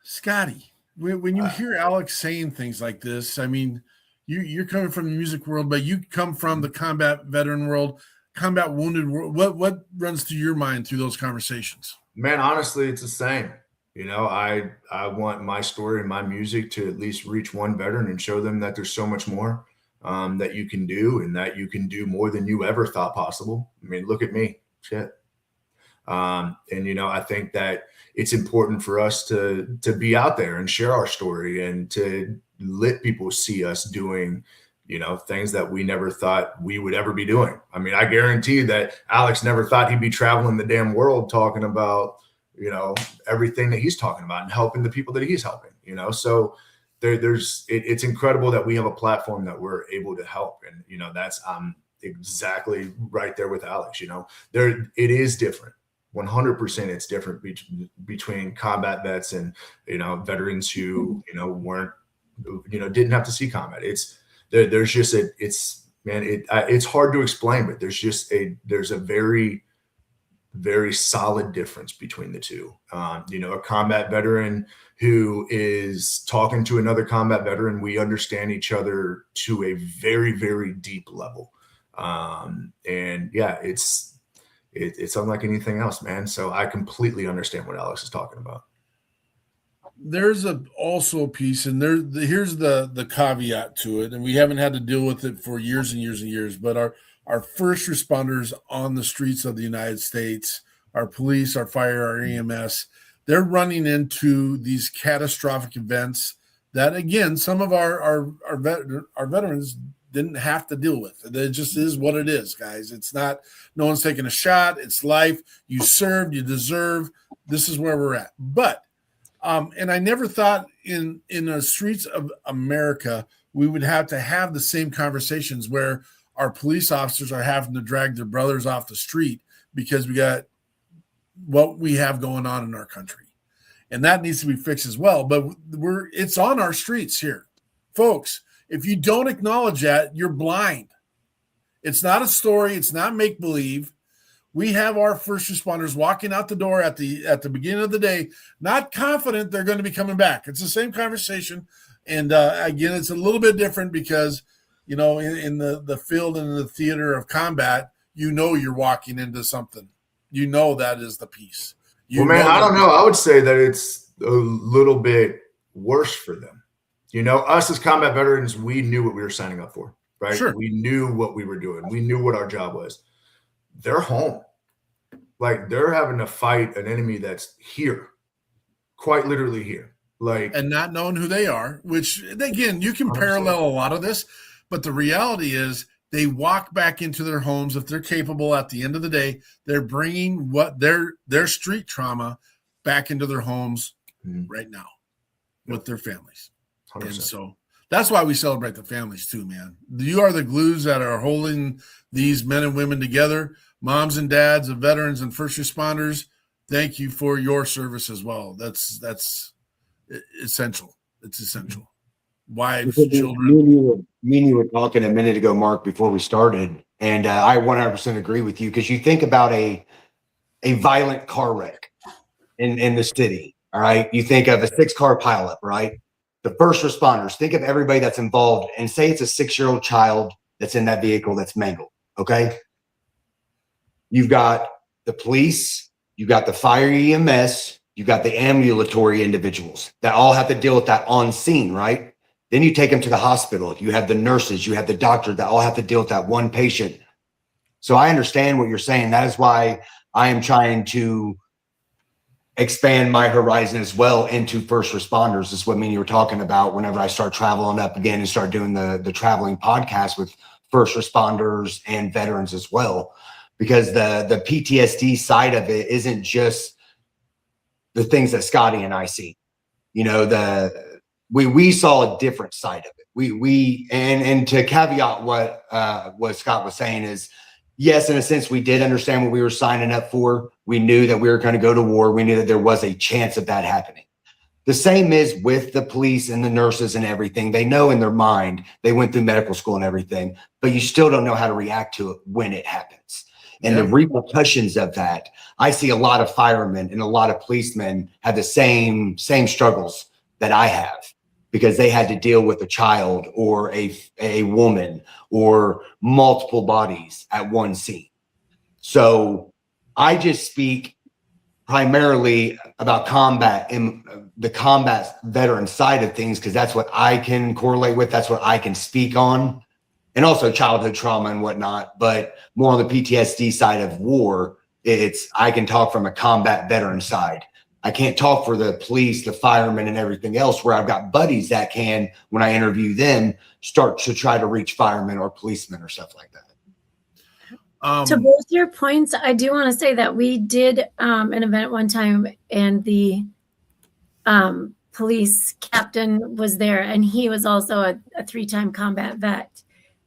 Scotty, when you hear Alex saying things like this, I mean, you're coming from the music world, but you come from the combat veteran world, combat wounded world. What runs through your mind through those conversations? Man, honestly, it's the same. You know, I want my story and my music to at least reach one veteran and show them that there's so much more that you can do, and that you can do more than you ever thought possible. I mean, look at me, shit. And, you know, I think that it's important for us to be out there and share our story and to let people see us doing, you know, things that we never thought we would ever be doing. I mean, I guarantee that Alex never thought he'd be traveling the damn world talking about, you know, everything that he's talking about and helping the people that he's helping, you know. So it's incredible that we have a platform that we're able to help. And, you know, that's exactly right there with Alex. You know, it is different. 100% it's different between combat vets and, you know, veterans who, you know, didn't have to see combat. There's just it's hard to explain, but there's a very, very solid difference between the two. You know, a combat veteran who is talking to another combat veteran, we understand each other to a very, very deep level. And yeah, it's unlike anything else, man. So I completely understand what Alex is talking about. There's also a piece, and here's the caveat to it, and we haven't had to deal with it for years and years and years, but our first responders on the streets of the United States, our police, our fire, our EMS, they're running into these catastrophic events that, again, some of our veterans didn't have to deal with. It just is what it is, guys. It's not, no one's taking a shot. It's life. You served, you deserve. This is where we're at. But, and I never thought in the streets of America, we would have to have the same conversations where our police officers are having to drag their brothers off the street because we got what we have going on in our country. And that needs to be fixed as well. But it's on our streets here. Folks, if you don't acknowledge that, you're blind. It's not a story. It's not make-believe. We have our first responders walking out the door at the beginning of the day, not confident they're going to be coming back. It's the same conversation. And again, it's a little bit different because, you know, in the field and in the theater of combat, you know you're walking into something. You know that is the piece. I don't know. I would say that it's a little bit worse for them. You know, us as combat veterans, we knew what we were signing up for, right? Sure. We knew what we were doing. We knew what our job was. They're home. Like, they're having to fight an enemy that's here, quite literally here. Like, and not knowing who they are, which, again, you can parallel a lot of this, but the reality is they walk back into their homes. If they're capable at the end of the day, they're bringing what their street trauma back into their homes right now with their families. 100%. And so that's why we celebrate the families too, man. You are the glues that are holding these men and women together, moms and dads of veterans and first responders. Thank you for your service as well. That's essential. It's essential. Wives, children. Me and you were talking a minute ago, Mark, before we started, and I 100% agree with you, because you think about a violent car wreck in the city, all right? You think of a 6-car pileup, right? The first responders, think of everybody that's involved, and say it's a 6-year-old child that's in that vehicle that's mangled, okay? You've got the police, you've got the fire EMS, you've got the ambulatory individuals that all have to deal with that on scene, right? Then you take them to the hospital. You have the nurses, you have the doctor that all have to deal with that one patient. So I understand what you're saying. That is why I am trying to expand my horizon as well into first responders. This is what me and you were talking about whenever I start traveling up again and start doing the traveling podcast with first responders and veterans as well. Because the PTSD side of it isn't just the things that Scotty and I see. You know, we saw a different side of it. And to caveat what Scott was saying is, yes, in a sense, we did understand what we were signing up for. We knew that we were going to go to war. We knew that there was a chance of that happening. The same is with the police and the nurses and everything. They know in their mind, they went through medical school and everything, but you still don't know how to react to it when it happens. and the repercussions of that. I see a lot of firemen and a lot of policemen have the same struggles that I have, because they had to deal with a child or a woman or multiple bodies at one scene. So I just speak primarily about combat and the combat veteran side of things, because that's what I can correlate with. That's what I can speak on, and also childhood trauma and whatnot. But more on the PTSD side of war, I can talk from a combat veteran side. I can't talk for the police, the firemen, and everything else, where I've got buddies that can, when I interview them, start to try to reach firemen or policemen or stuff like that. To both your points, I do want to say that we did an event one time, and the police captain was there, and he was also a 3-time combat vet.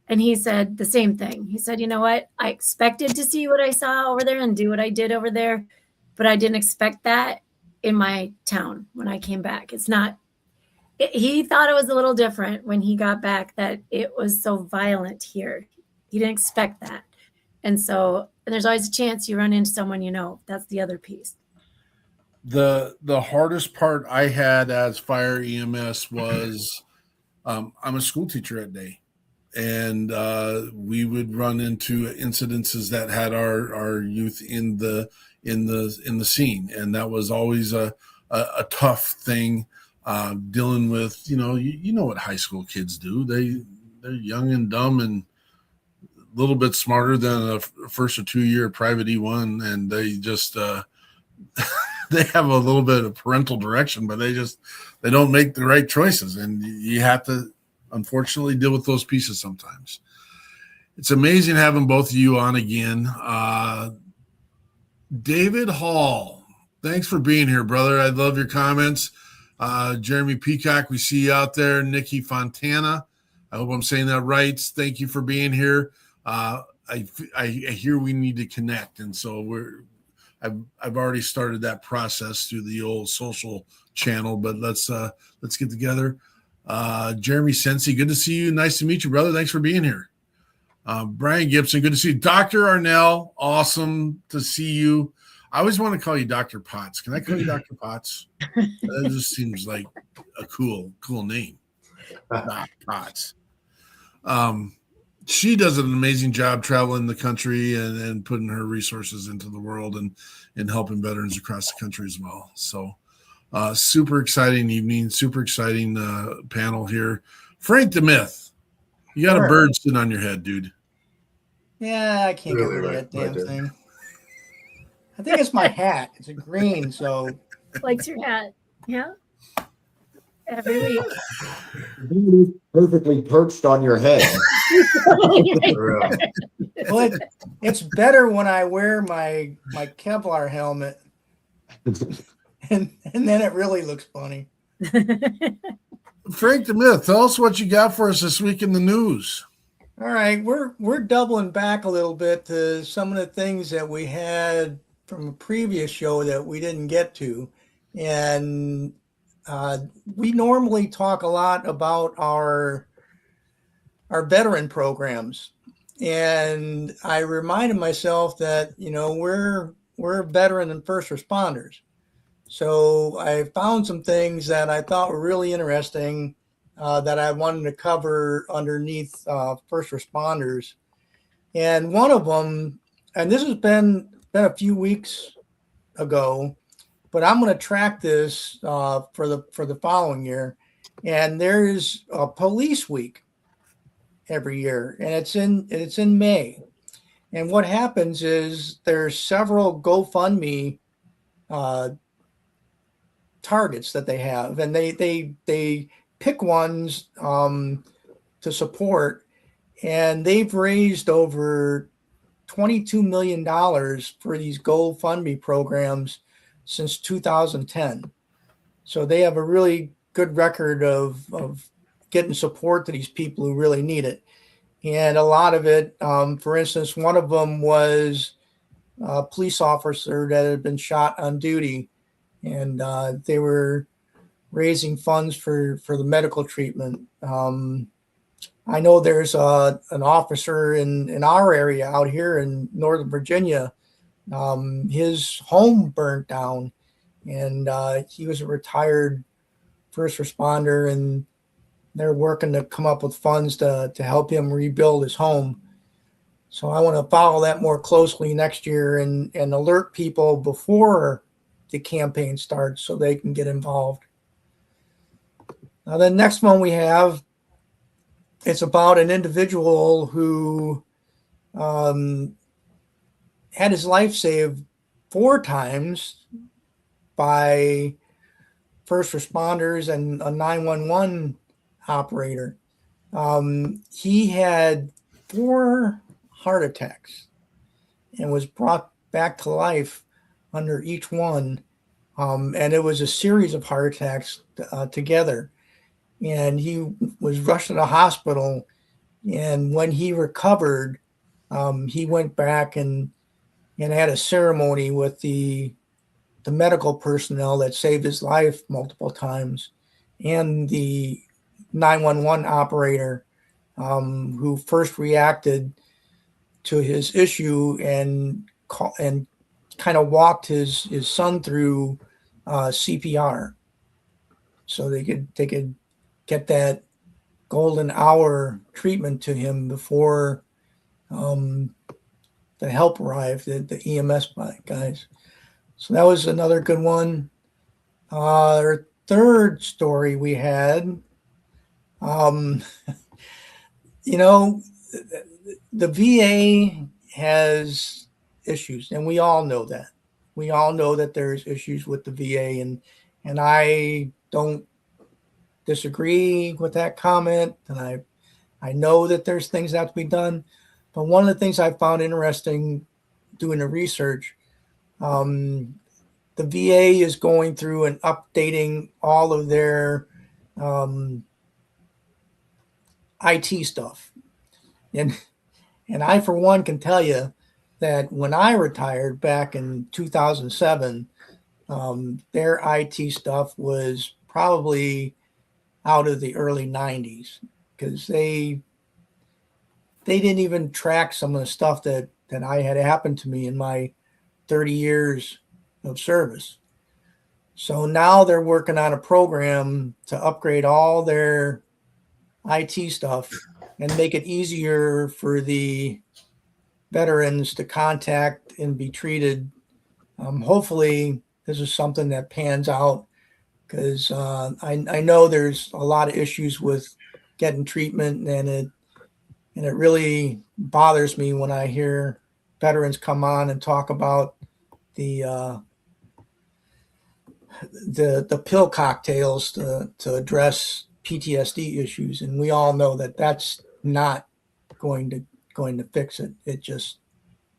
And he said the same thing. He said, you know what? I expected to see what I saw over there and do what I did over there, but I didn't expect that in my town when I came back. He thought it was a little different when he got back, that it was so violent here. He didn't expect that. And there's always a chance you run into someone, that's the other piece. The hardest part I had as fire EMS was I'm a school teacher at day, and we would run into incidences that had our youth in the scene, and that was always a tough thing, dealing with you know what high school kids do. They're young and dumb and a little bit smarter than a first or 2-year private E1, and they just they have a little bit of parental direction, but they don't make the right choices, and you have to unfortunately deal with those pieces sometimes. It's amazing having both of you on again. David Hall, thanks for being here, brother. I love your comments. Jeremy Peacock, we see you out there. Nikki Fontana, I hope I'm saying that right. Thank you for being here. I hear we need to connect, and so I've already started that process through the old social channel, but let's get together. Jeremy Sensi, good to see you. Nice to meet you, brother. Thanks for being here. Brian Gibson, good to see you. Dr. Arnell, awesome to see you. I always want to call you Dr. Potts. Can I call you Dr. Potts? That just seems like a cool name. Doc Potts. She does an amazing job traveling the country and putting her resources into the world and helping veterans across the country as well. So super exciting evening, super exciting panel here. Frank the Myth, you got a bird sitting on your head, dude. Yeah, I can't get rid of that damn thing. I think it's my hat. It's a green, so. Likes your hat. Yeah. Every week. Perfectly perched on your head. Well, it's better when I wear my Kevlar helmet, and then it really looks funny. Frank the Myth, tell us what you got for us this week in the news. All right, we're doubling back a little bit to some of the things that we had from a previous show that we didn't get to, and we normally talk a lot about our veteran programs, and I reminded myself that we're veteran and first responders. So I found some things that I thought were really interesting that I wanted to cover underneath first responders, and one of them, and this has been a few weeks ago, but I'm going to track this for the following year. And there's a police week every year, and it's in May. And what happens is there's several GoFundMe targets that they have, and they pick ones to support, and they've raised over $22 million for these GoFundMe programs since 2010. So they have a really good record of getting support to these people who really need it. And a lot of it, for instance, one of them was a police officer that had been shot on duty, and they were raising funds for the medical treatment. I know there's an officer in our area out here in Northern Virginia. His home burnt down, and he was a retired first responder, and they're working to come up with funds to help him rebuild his home. So I want to follow that more closely next year and alert people before the campaign starts so they can get involved. Now, the next one we have, it's about an individual who had his life saved 4 times by first responders and a 911 operator. He had 4 heart attacks and was brought back to life under each one. And it was a series of heart attacks together. And he was rushed to the hospital. And when he recovered, he went back and had a ceremony with the medical personnel that saved his life multiple times, and the 911 operator who first reacted to his issue and kind of walked his son through CPR, so they could get that golden hour treatment to him before the help arrived, the EMS guys. So that was another good one. Our third story we had, the VA has issues, and we all know that. We all know that there's issues with the VA, and I don't disagree with that comment, and I know that there's things that have to be done. But one of the things I found interesting doing the research, the VA is going through and updating all of their IT stuff. And I, for one, can tell you that when I retired back in 2007, their IT stuff was probably out of the early 90s, because they didn't even track some of the stuff that I had happened to me in my 30 years of service. So now they're working on a program to upgrade all their IT stuff and make it easier for the veterans to contact and be treated. Hopefully this is something that pans out, because I know there's a lot of issues with getting treatment, and it really bothers me when I hear veterans come on and talk about the pill cocktails to address PTSD issues, and we all know that that's not going to fix it. It just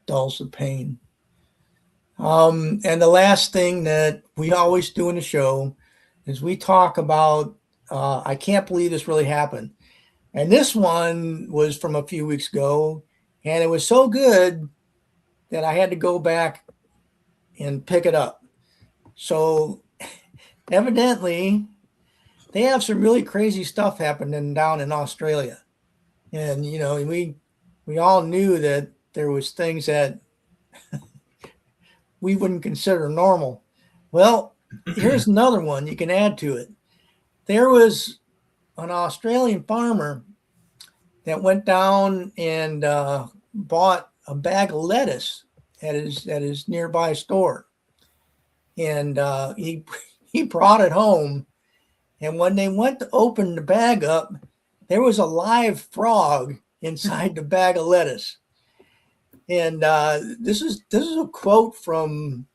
dulls the pain. And the last thing that we always do in the show is we talk about I can't believe this really happened. And this one was from a few weeks ago, and it was so good that I had to go back and pick it up. So evidently they have some really crazy stuff happening down in Australia. And, we all knew that there was things that we wouldn't consider normal. Well, here's another one you can add to it. There was an Australian farmer that went down and bought a bag of lettuce at his nearby store, and he brought it home. And when they went to open the bag up, there was a live frog inside the bag of lettuce. And this is a quote from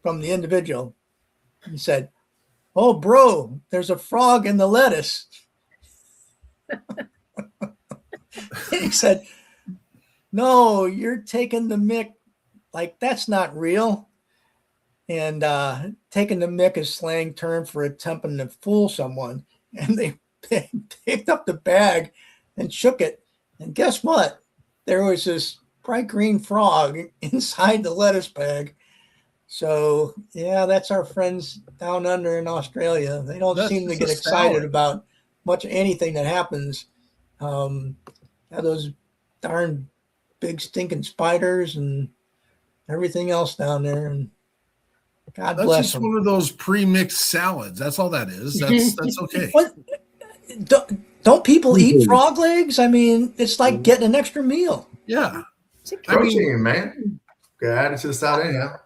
the individual. He said, "Oh, bro, there's a frog in the lettuce." He said, "No, you're taking the mick. Like, that's not real." And taking the mick is slang term for attempting to fool someone. And they picked up the bag and shook it. And guess what? There was this bright green frog inside the lettuce bag. So, yeah, that's our friends down under in Australia. They don't seem to get excited about much anything that happens Those darn big stinking spiders and everything else down there. And God That's bless just them. one of those pre-mixed salads. That's all that is. That's okay. What? Don't people eat frog legs? I mean, it's like getting an extra meal. Yeah. Protein, man. Gotta add it to the salad anyhow.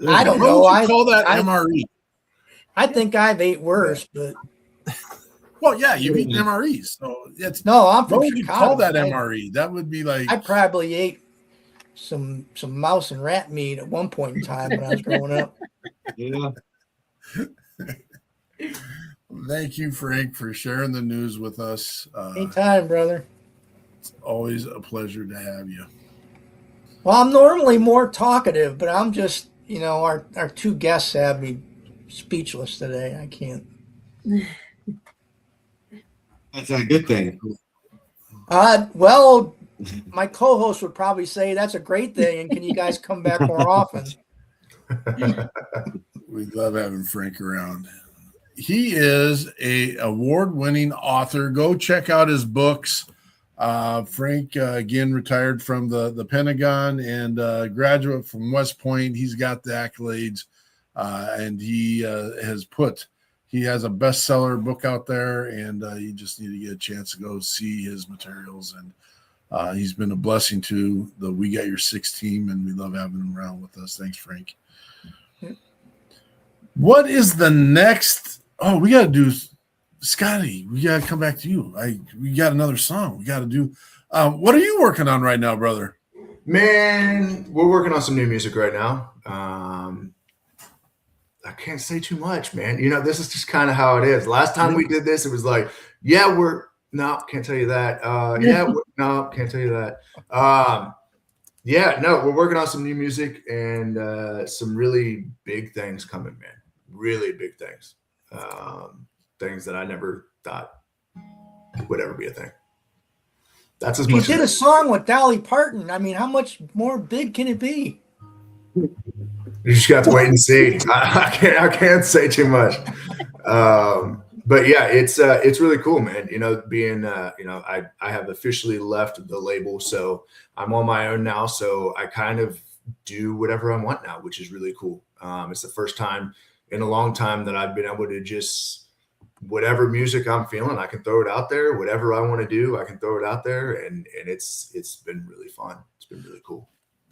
I don't What know. would you call that MRE? I think I've ate worse, but Well, yeah, you've eaten MREs. So it's no, I'm from what would you Chicago. call that MRE? That would be like I probably ate some mouse and rat meat at one point in time when I was growing up. Yeah. Thank you, Frank, for sharing the news with us. Anytime, brother. It's always a pleasure to have you. Well, I'm normally more talkative, but I'm just, our two guests have me speechless today. I can't. That's a good thing. Well, my co-host would probably say that's a great thing, and can you guys come back more often? We love having Frank around. He is a award-winning author. Go check out his books. Frank, again, retired from the Pentagon and graduate from West Point. He's got the accolades, and he has a bestseller book out there, and you just need to get a chance to go see his materials. And he's been a blessing to the We Got Your Six team, and we love having him around with us. Thanks, Frank. Yeah. What is the next? Oh, we got to do, Scotty. We got to come back to you. We got another song we got to do. What are you working on right now, brother? Man, we're working on some new music right now. I can't say too much, man. This is just kind of how it is. Last time we did this, it was like, no, can't tell you that. No, can't tell you that. We're working on some new music and some really big things coming, man. Really big things. Things that I never thought would ever be a thing. That's as much. You did a song with Dolly Parton. I mean, how much more big can it be? You just got to wait and see. I can't say too much. But yeah, it's really cool, man. Being I have officially left the label, so I'm on my own now. So I kind of do whatever I want now, which is really cool. It's the first time in a long time that I've been able to just whatever music I'm feeling, I can throw it out there. Whatever I want to do, I can throw it out there, and it's been really fun. It's been really cool.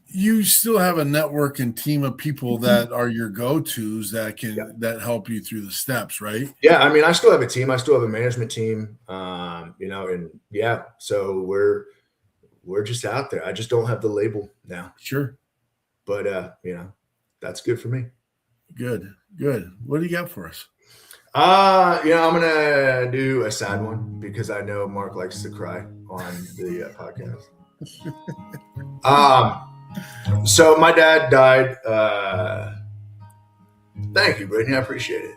You still have a network and team of people that are your go-tos that help you through the steps, right? Yeah, I mean, I still have a team. I still have a management team. So we're just out there. I just don't have the label now. Sure. But that's good for me. Good. What do you got for us? I'm gonna do a sad one because I know Mark likes to cry on the podcast. So my dad died. Thank you, Brittany. I appreciate it.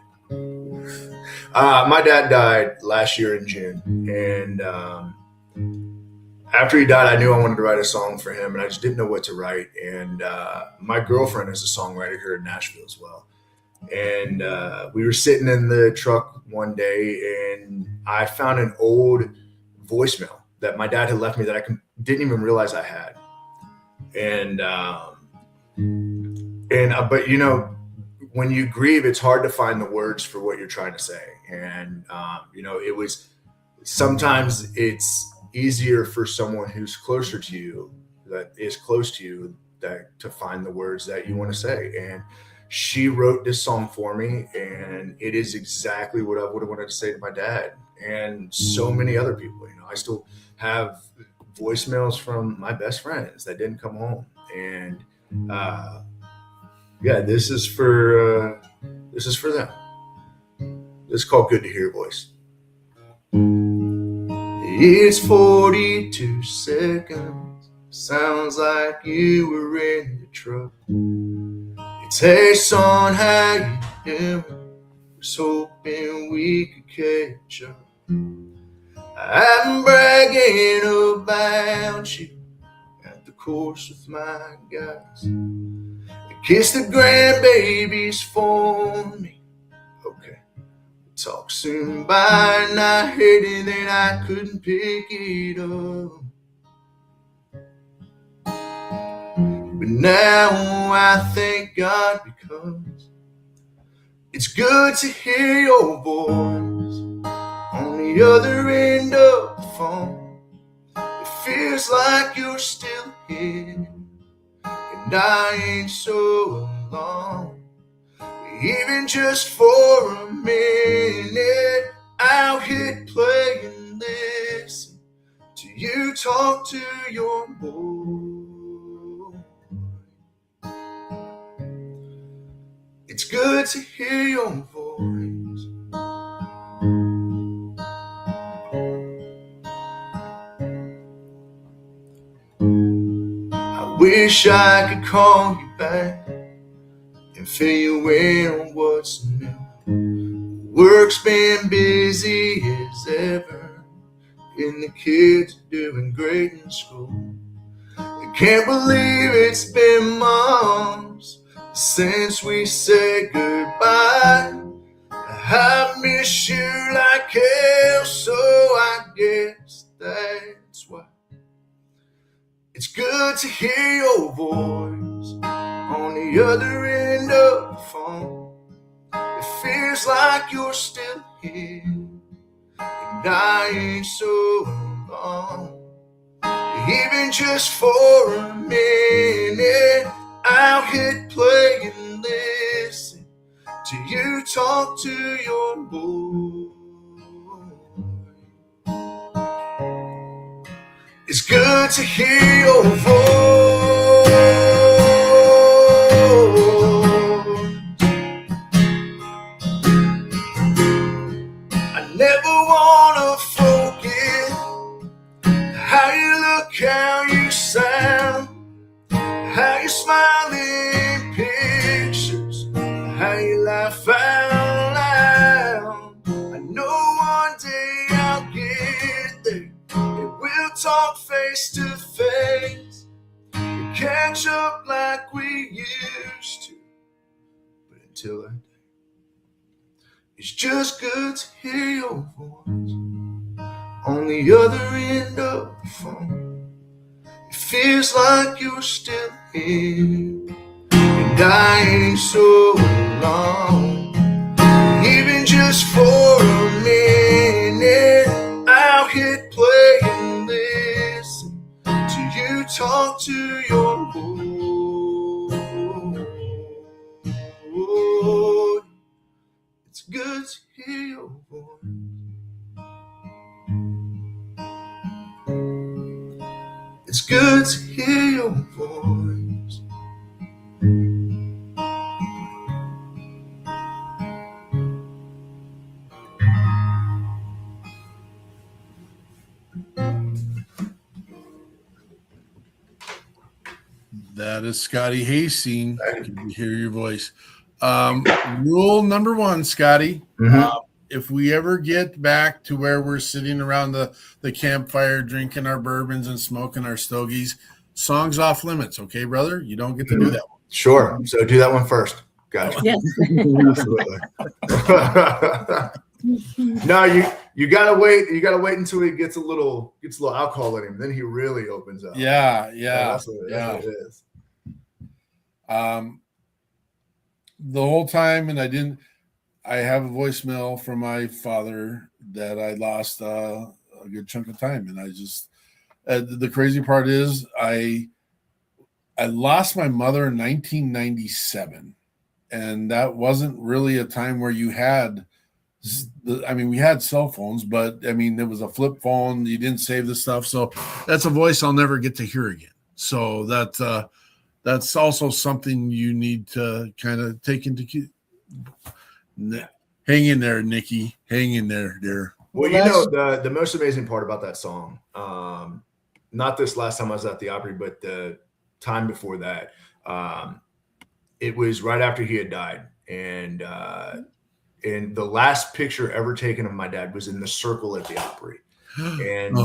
My dad died last year in June, and after he died, I knew I wanted to write a song for him, and I just didn't know what to write. And my girlfriend is a songwriter here in Nashville as well. And we were sitting in the truck one day, and I found an old voicemail that my dad had left me that I didn't even realize I had. But when you grieve, it's hard to find the words for what you're trying to say. And it was sometimes it's easier for someone who's closer to you, that is close to you, that to find the words that you want to say. And she wrote this song for me, and it is exactly what I would have wanted to say to my dad and so many other people. I still have voicemails from my best friends that didn't come home, and this is for them. This is called Good to Hear Your Voice. It's 42 seconds, sounds like you were in the truck. It's, hey son, how you doing? Was hoping we could catch up. I'm bragging about you at the course with my guys. Kiss the grandbabies for me. Okay. Talk soon by, and I hated that I couldn't pick it up. But now I thank God because it's good to hear your voice on the other end of the phone. It feels like you're still here, and I ain't so alone. Even just for a minute, I'll hit play and listen to you talk to your boy. It's good to hear your voice. I wish I could call you back and fill you in on what's new. Work's been busy as ever, and the kids are doing great in school. I can't believe it's been months since we said goodbye. I miss you like hell, so I guess that's why. It's good to hear your voice on the other end of the phone. It feels like you're still here, and I ain't so alone. Even just for a minute, I'll hit play and listen to you talk to your boy. It's good to hear your voice. I never wanna forget how you look, how you sound, how you smile in pictures, how you laugh out loud. I know one day I'll get there and we'll talk face to face and catch up like we used to. But until that day, it's just good to hear your voice on the other end of the phone. It feels like you're still here, and I ain't so alone. Even just for a minute, I'll hit play and listen to you talk to your boy. It's good to hear your voice. It's good to hear your voice. That is Scotty Hasting. Can you hear your voice? Rule number one, Scotty. If we ever get back to where we're sitting around the campfire, drinking our bourbons and smoking our stogies, songs off limits, okay, brother? You don't get to do that one. Sure. So do that one first. Gotcha. Yes. Absolutely. No, you gotta wait. You gotta wait until he gets a little alcohol in him. Then he really opens up. Yeah. That's what it is. The whole time, and I have a voicemail from my father that I lost a good chunk of time, and I just the crazy part is I lost my mother in 1997, and that wasn't really a time where you had. We had cell phones, but there was a flip phone. You didn't save the stuff, so that's a voice I'll never get to hear again. So that's also something you need to kind of take into. Hang in there, Nikki. Hang in there, dear. Well, the most amazing part about that song, not this last time I was at the Opry, but the time before that, it was right after he had died, and the last picture ever taken of my dad was in the circle at the Opry, and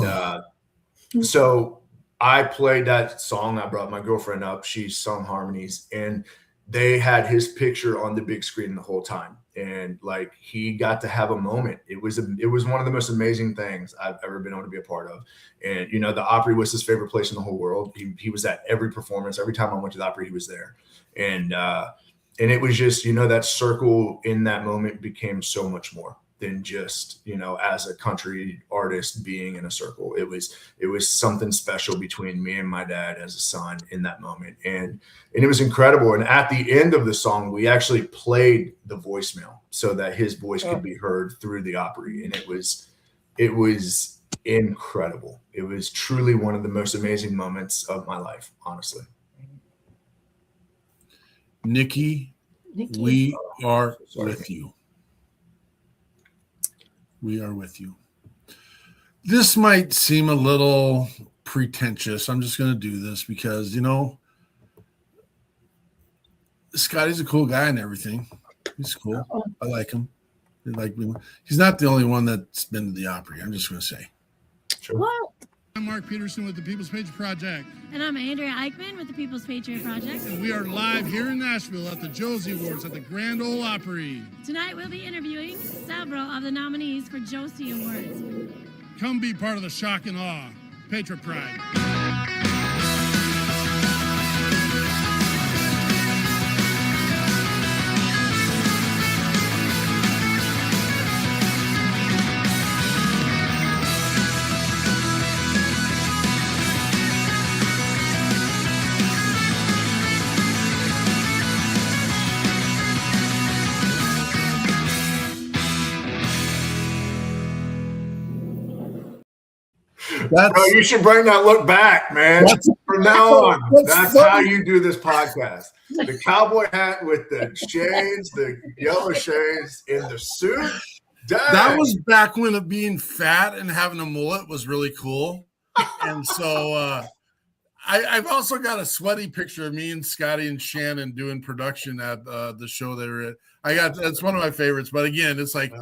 so I played that song. I brought my girlfriend up. She sung harmonies, and they had his picture on the big screen the whole time. And like, he got to have a moment. It was one of the most amazing things I've ever been able to be a part of. And, you know, the Opry was his favorite place in the whole world. He was at every performance. Every time I went to the Opry, he was there. And it was just, you know, that circle in that moment became so much more than just, you know, as a country artist being in a circle. It was something special between me and my dad as a son in that moment. And it was incredible. And at the end of the song, we actually played the voicemail so that his voice could be heard through the Opry. And it was incredible. It was truly one of the most amazing moments of my life, honestly. Nikki, we are with you. We are with you. This might seem a little pretentious. I'm just going to do this because, you know, Scotty's a cool guy and everything. He's cool. I like him. He's not the only one that's been to the Opry. I'm just going to say. Sure. What? I'm Mark Peterson with the People's Patriot Project. And I'm Andrea Eichman with the People's Patriot Project. And we are live here in Nashville at the Josie Awards at the Grand Ole Opry. Tonight we'll be interviewing several of the nominees for Josie Awards. Come be part of the shock and awe. Patriot Pride. Bro, you should bring that look back, man. From now on, that's how you do this podcast. The cowboy hat with the shades, the yellow shades, in the suit. Dang. That was back when being fat and having a mullet was really cool. And so I've also got a sweaty picture of me and Scotty and Shannon doing production at the show they were at. That's one of my favorites. But again, it's like,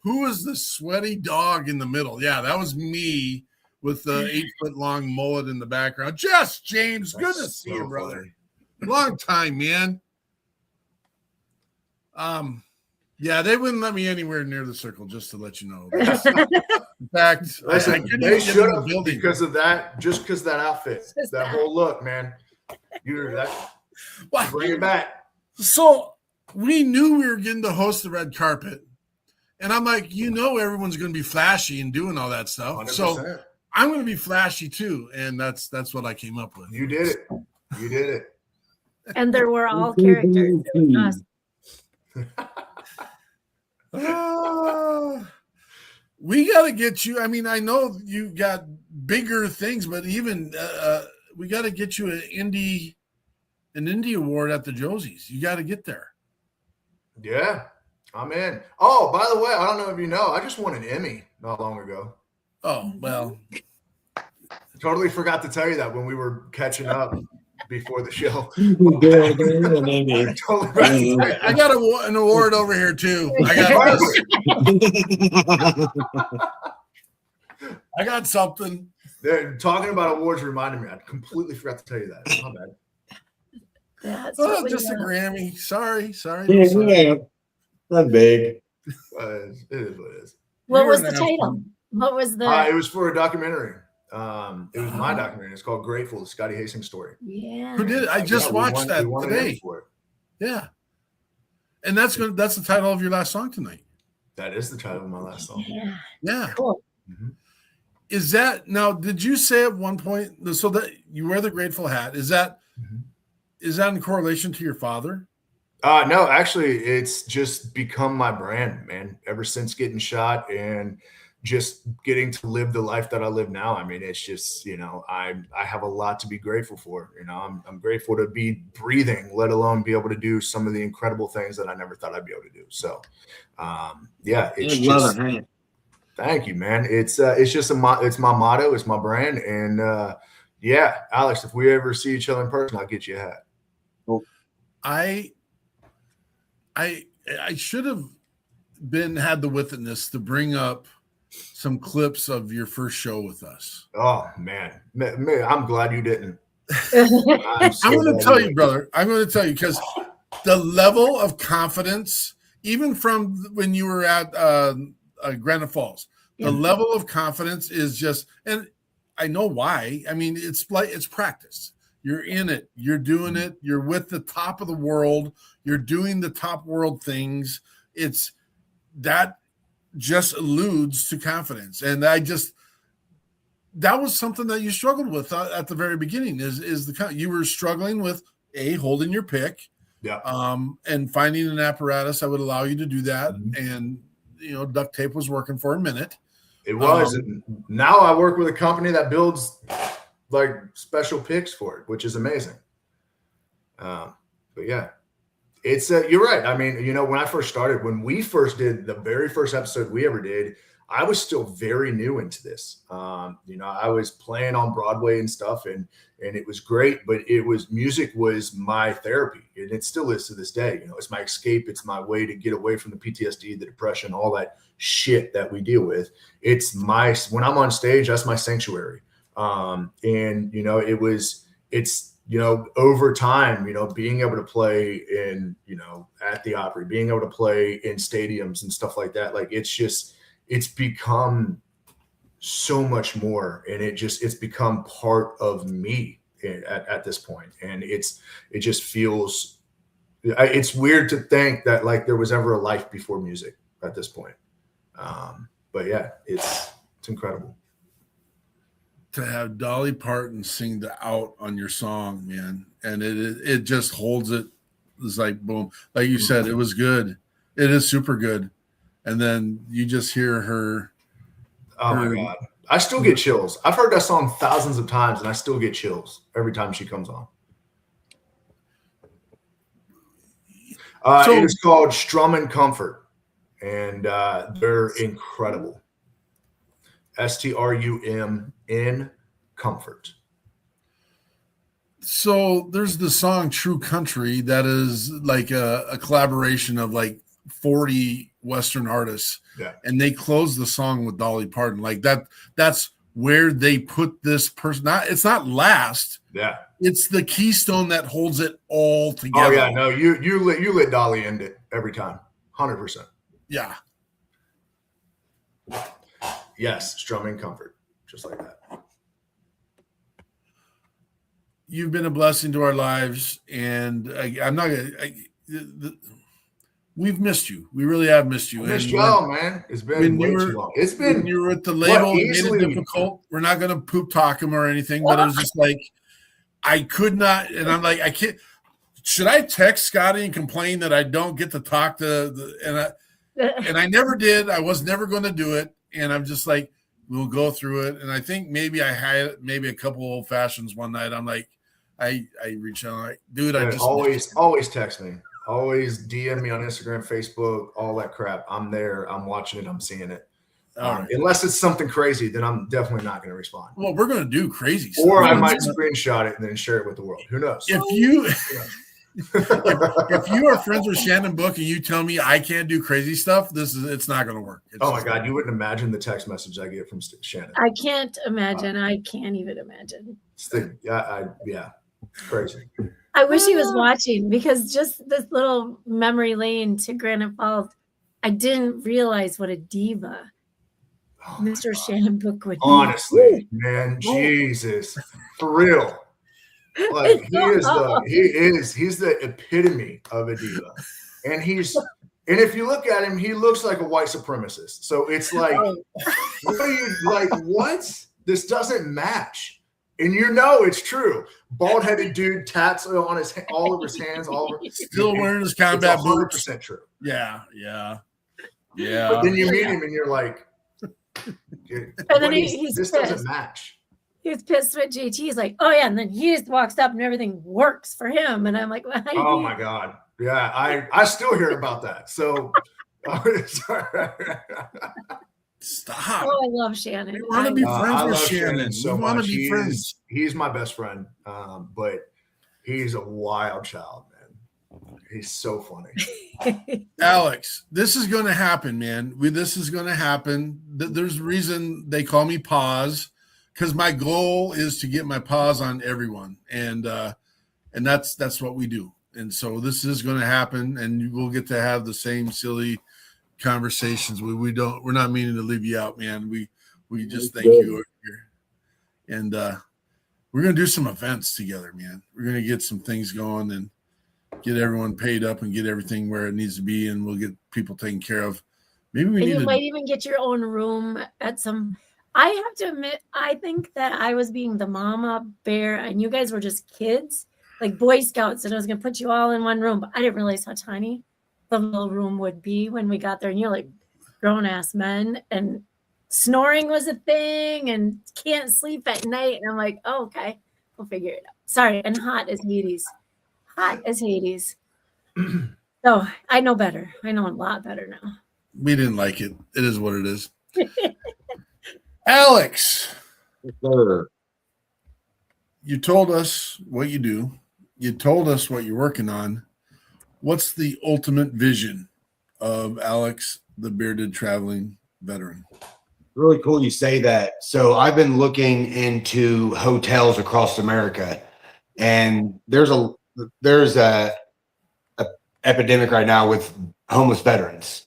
who is the sweaty dog in the middle? Yeah, that was me with the 8-foot-long mullet in the background. Jess James, good to see you, brother. Long time, man. Yeah, they wouldn't let me anywhere near the circle, just to let you know. In fact, listen, they should have because of that, just because of that outfit, that whole look, man. Bring it back. So we knew we were getting to host the red carpet. And I'm like, you know, everyone's going to be flashy and doing all that stuff. 100%. So I'm going to be flashy too, and that's what I came up with. You did it. You did it. And there were all characters. We got to get you. I mean, I know you got bigger things, but even we got to get you an indie award at the Josies. You got to get there. Yeah, I'm in. Oh, by the way, I don't know if you know, I just won an Emmy not long ago. Oh, well. Totally forgot to tell you that when we were catching up before the show. I got an award over here, too. I got something. Talking about awards reminded me. I completely forgot to tell you that. My bad. Just a Grammy. Sorry. Yeah. Not big. It is what it is. What was the title? What was the? It was for a documentary. It was my documentary. It's called Grateful, the Scotty Hasting story. Yeah. Who did it? I just watched that today. Yeah. And that's the title of your last song tonight. That is the title of my last song. Yeah. Cool. Mm-hmm. Is that now? Did you say at one point so that you wear the Grateful hat? Is that in correlation to your father? No, actually, it's just become my brand, man. Ever since getting shot and just getting to live the life that I live now. I mean, it's just, you know, I have a lot to be grateful for. You know, I'm grateful to be breathing, let alone be able to do some of the incredible things that I never thought I'd be able to do. So, it's just. Thank you, man. It's just it's my motto. It's my brand. And Alex, if we ever see each other in person, I'll get you a hat. Cool. I should have had the witness to bring up some clips of your first show with us. Oh man, I'm glad you didn't. I'm going to tell you, brother. I'm going to tell you because the level of confidence, even from when you were at Granite Falls, the level of confidence is just, and I know why. I mean, it's practice. You're in it. You're doing it. You're with the top of the world. You're doing the top world things. It's that just alludes to confidence. And that was something that you struggled with at the very beginning is you were struggling with holding your pick, and finding an apparatus that would allow you to do that. And, duct tape was working for a minute. It was. Now I work with a company that builds like special picks for it, which is amazing. But yeah, it's you're right. I mean, when I first started, when we first did the very first episode we ever did, I was still very new into this. I was playing on Broadway and stuff, and it was great, but music was my therapy, and it still is to this day. It's my escape. It's my way to get away from the PTSD, the depression, all that shit that we deal with. When I'm on stage, that's my sanctuary. Over time, being able to play in, at the Opry, being able to play in stadiums and stuff like that, like it's become so much more, and it's become part of me at this point. And it just feels, it's weird to think that like there was ever a life before music at this point. But yeah, it's incredible. To have Dolly Parton sing the out on your song, man. And it just holds it. It's like, boom. Like you said, it was good. It is super good. And then you just hear her. Oh my God. I still get chills. I've heard that song thousands of times, and I still get chills every time she comes on. It is called Strum and Comfort, and they're incredible. STRUM Comfort. So there's the song True Country that is like a collaboration of like 40 Western artists. Yeah. And they close the song with Dolly Parton. Like that's where they put this person. It's not last. Yeah. It's the keystone that holds it all together. Oh yeah, no, you let Dolly end it every time. 100%. Yeah. Yes, strumming comfort, just like that. You've been a blessing to our lives, and I'm not gonna. We've missed you. We really have missed you. I missed y'all, man. It's been way too long. It's been. When you were at the label, it made it difficult. We're not going to poop talk him or anything, but it was just like I could not, and I'm like, I can't. Should I text Scotty and complain that I don't get to talk to and I never did. I was never going to do it, and I'm just like, we'll go through it. And I think maybe I had a couple old fashions one night. I'm like, I reached out, I'm like, dude, I just always text me. Always DM me on Instagram, Facebook, all that crap. I'm there. I'm watching it. I'm seeing it. Right. Unless it's something crazy, then I'm definitely not going to respond. Well, we're going to do crazy stuff. Or I might screenshot it and then share it with the world. Who knows? If you are friends with Shannon Book and you tell me I can't do crazy stuff, it's not going to work. Oh my God, you wouldn't imagine the text message I get from Shannon. I can't imagine. I can't even imagine. Yeah, crazy. I wish he was watching, because just this little memory lane to Granite Falls, I didn't realize what a diva Mr. Shannon Book would be. Honestly, man, Jesus, for real. Like he's the epitome of a diva. And if you look at him, he looks like a white supremacist. So it's like, what are you like? What? This doesn't match. And it's true. Bald-headed dude, tats on all over his hands, all over. Still wearing his combat boots. 100% true. Yeah. But then you meet him and you're like, and then this doesn't match. He's pissed with JT. He's like, oh yeah, and then he just walks up and everything works for him. And I'm like, well, oh my God. Yeah, I still hear about that. So stop. Oh, I love Shannon. We want to be friends with Shannon. So we want to be friends. He's my best friend, but he's a wild child, man. He's so funny. Alex, this is going to happen, man. This is going to happen. There's a reason they call me Pause, because my goal is to get my paws on everyone, and that's what we do. And so this is going to happen, and we'll get to have the same silly conversations. We're not meaning to leave you out, man. We just thank you here. And we're going to do some events together, man. We're going to get some things going and get everyone paid up and get everything where it needs to be, and we'll get people taken care of. Maybe you might even get your own room at some. I have to admit, I think that I was being the mama bear and you guys were just kids, like Boy Scouts, and I was going to put you all in one room, but I didn't realize how tiny the little room would be when we got there. And you're like grown-ass men, and snoring was a thing and can't sleep at night. And I'm like, oh, okay, we'll figure it out. Sorry, and hot as Hades. Hot as Hades. So I know better. I know a lot better now. We didn't like it. It is what it is. Alex, Sir. You told us what you do. You told us what you're working on. What's the ultimate vision of Alex, the bearded traveling veteran? Really cool you say that. So I've been looking into hotels across America, and there's a epidemic right now with homeless veterans.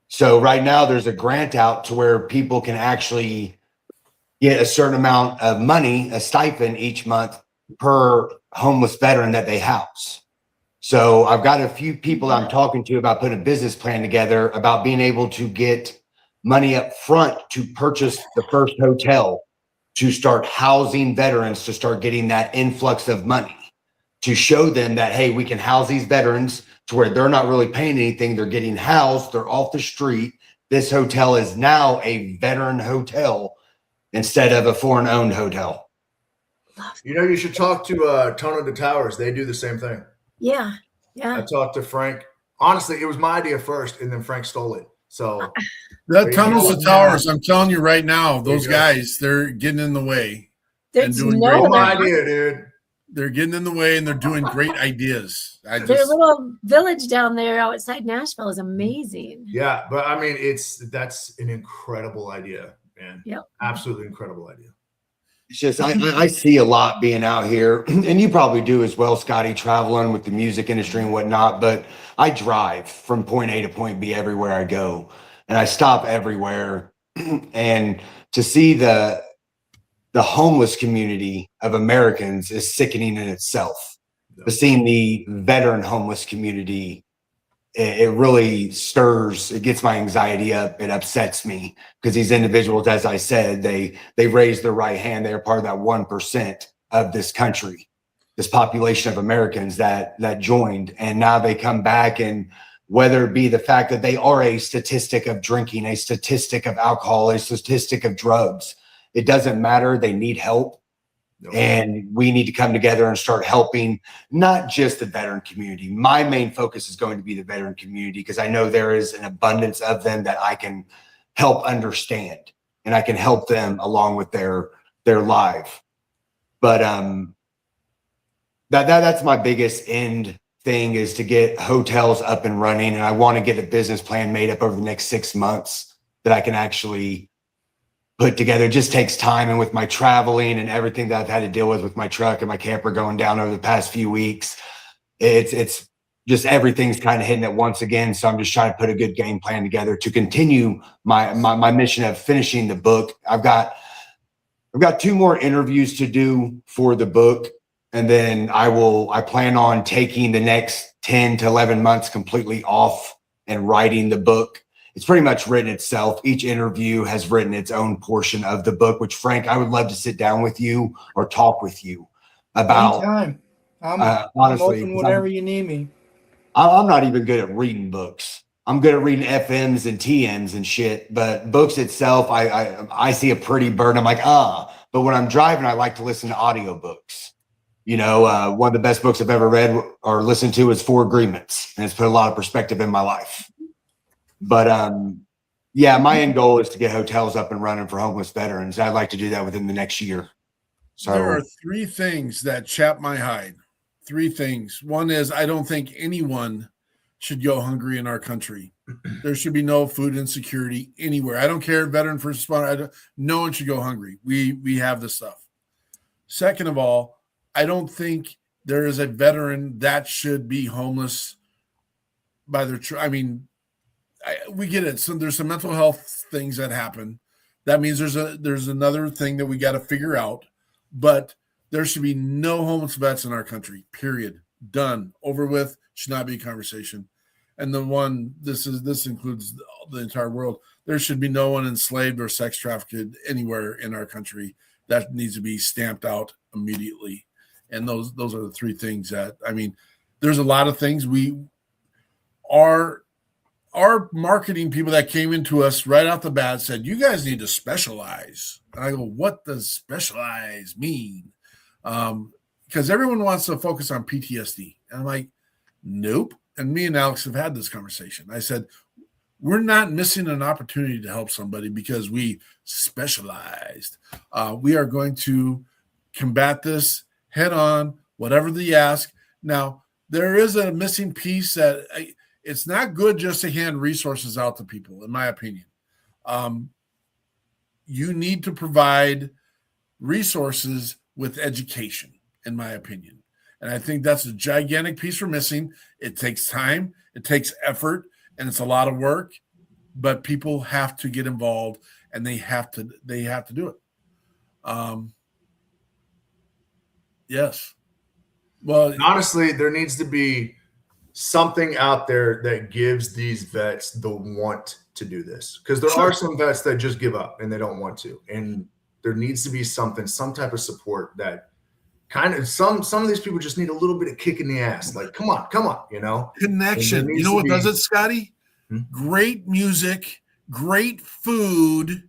So right now there's a grant out to where people can actually get a certain amount of money, a stipend each month per homeless veteran that they house. So I've got a few people I'm talking to about putting a business plan together about being able to get money up front to purchase the first hotel, to start housing veterans, to start getting that influx of money, to show them that, hey, we can house these veterans to where they're not really paying anything. They're getting housed. They're off the street. This hotel is now a veteran hotel instead of a foreign-owned hotel. You know, you should talk to Tono de Towers. They do the same thing. Yeah. I talked to Frank. Honestly, it was my idea first, and then Frank stole it. So that Tunnels to Towers, I'm telling you right now, those guys, they're getting in the way. And doing great idea, dude. They're getting in the way, and they're doing great ideas. Their little village down there outside Nashville is amazing. Yeah, but I mean, that's an incredible idea, man. Yep. Absolutely incredible idea. It's just I see a lot being out here, and you probably do as well, Scotty, traveling with the music industry and whatnot. But I drive from point A to point B everywhere I go, and I stop everywhere. And to see the homeless community of Americans is sickening in itself. But seeing the veteran homeless community, it really stirs. It gets my anxiety up. It upsets me because these individuals, as I said, they raised their right hand. They are part of that 1% of this country, this population of Americans that joined, and now they come back, and whether it be the fact that they are a statistic of drinking, a statistic of alcohol, a statistic of drugs, it doesn't matter. They need help. And we need to come together and start helping not just the veteran community. My main focus is going to be the veteran community because I know there is an abundance of them that I can help understand, and I can help them along with their life. But that's my biggest end thing, is to get hotels up and running, and I want to get a business plan made up over the next 6 months that I can actually put together. It just takes time, and with my traveling and everything that I've had to deal with my truck and my camper going down over the past few weeks, it's just everything's kind of hitting at once again. So I'm just trying to put a good game plan together to continue my mission of finishing the book. I've got 2 more interviews to do for the book, and then I plan on taking the next 10 to 11 months completely off and writing the book. It's pretty much written itself. Each interview has written its own portion of the book, which, Frank, I would love to sit down with you or talk with you about. Anytime. I'm honestly, open whenever you need me. I'm not even good at reading books. I'm good at reading FMs and TMs and shit, but books itself, I see a pretty bird, I'm like, but when I'm driving, I like to listen to audiobooks. You know, one of the best books I've ever read or listened to is 4 Agreements, and it's put a lot of perspective in my life. But yeah, my end goal is to get hotels up and running for homeless veterans. I'd like to do that within the next year. So there are 3 things that chap my hide. 3 things. One is, I don't think anyone should go hungry in our country. There should be no food insecurity anywhere. I don't care, veteran first responder. No one should go hungry. We have the stuff. Second of all, I don't think there is a veteran that should be homeless by their. We get it. So there's some mental health things that happen. That means there's another thing that we got to figure out. But there should be no homeless vets in our country. Period. Done. Over with. Should not be a conversation. And this includes the entire world. There should be no one enslaved or sex trafficked anywhere in our country. That needs to be stamped out immediately. And those are the three things that, there's a lot of things our marketing people that came into us right off the bat said, you guys need to specialize. And I go, what does specialize mean? Because everyone wants to focus on PTSD. And I'm like, nope. And me and Alex have had this conversation. I said, we're not missing an opportunity to help somebody because we specialized. We are going to combat this head on, whatever the ask. Now, there is a missing piece that it's not good just to hand resources out to people, in my opinion. You need to provide resources with education, in my opinion. And I think that's a gigantic piece we're missing. It takes time, it takes effort, and it's a lot of work, but people have to get involved and they have to do it. Yes. Well, and honestly, there needs to be something out there that gives these vets the want to do this, because there are some vets that just give up and they don't want to. And there needs to be some type of support that kind of some of these people just need a little bit of kick in the ass. Like, come on, connection. You know what does it, Scotty? Great music, great food.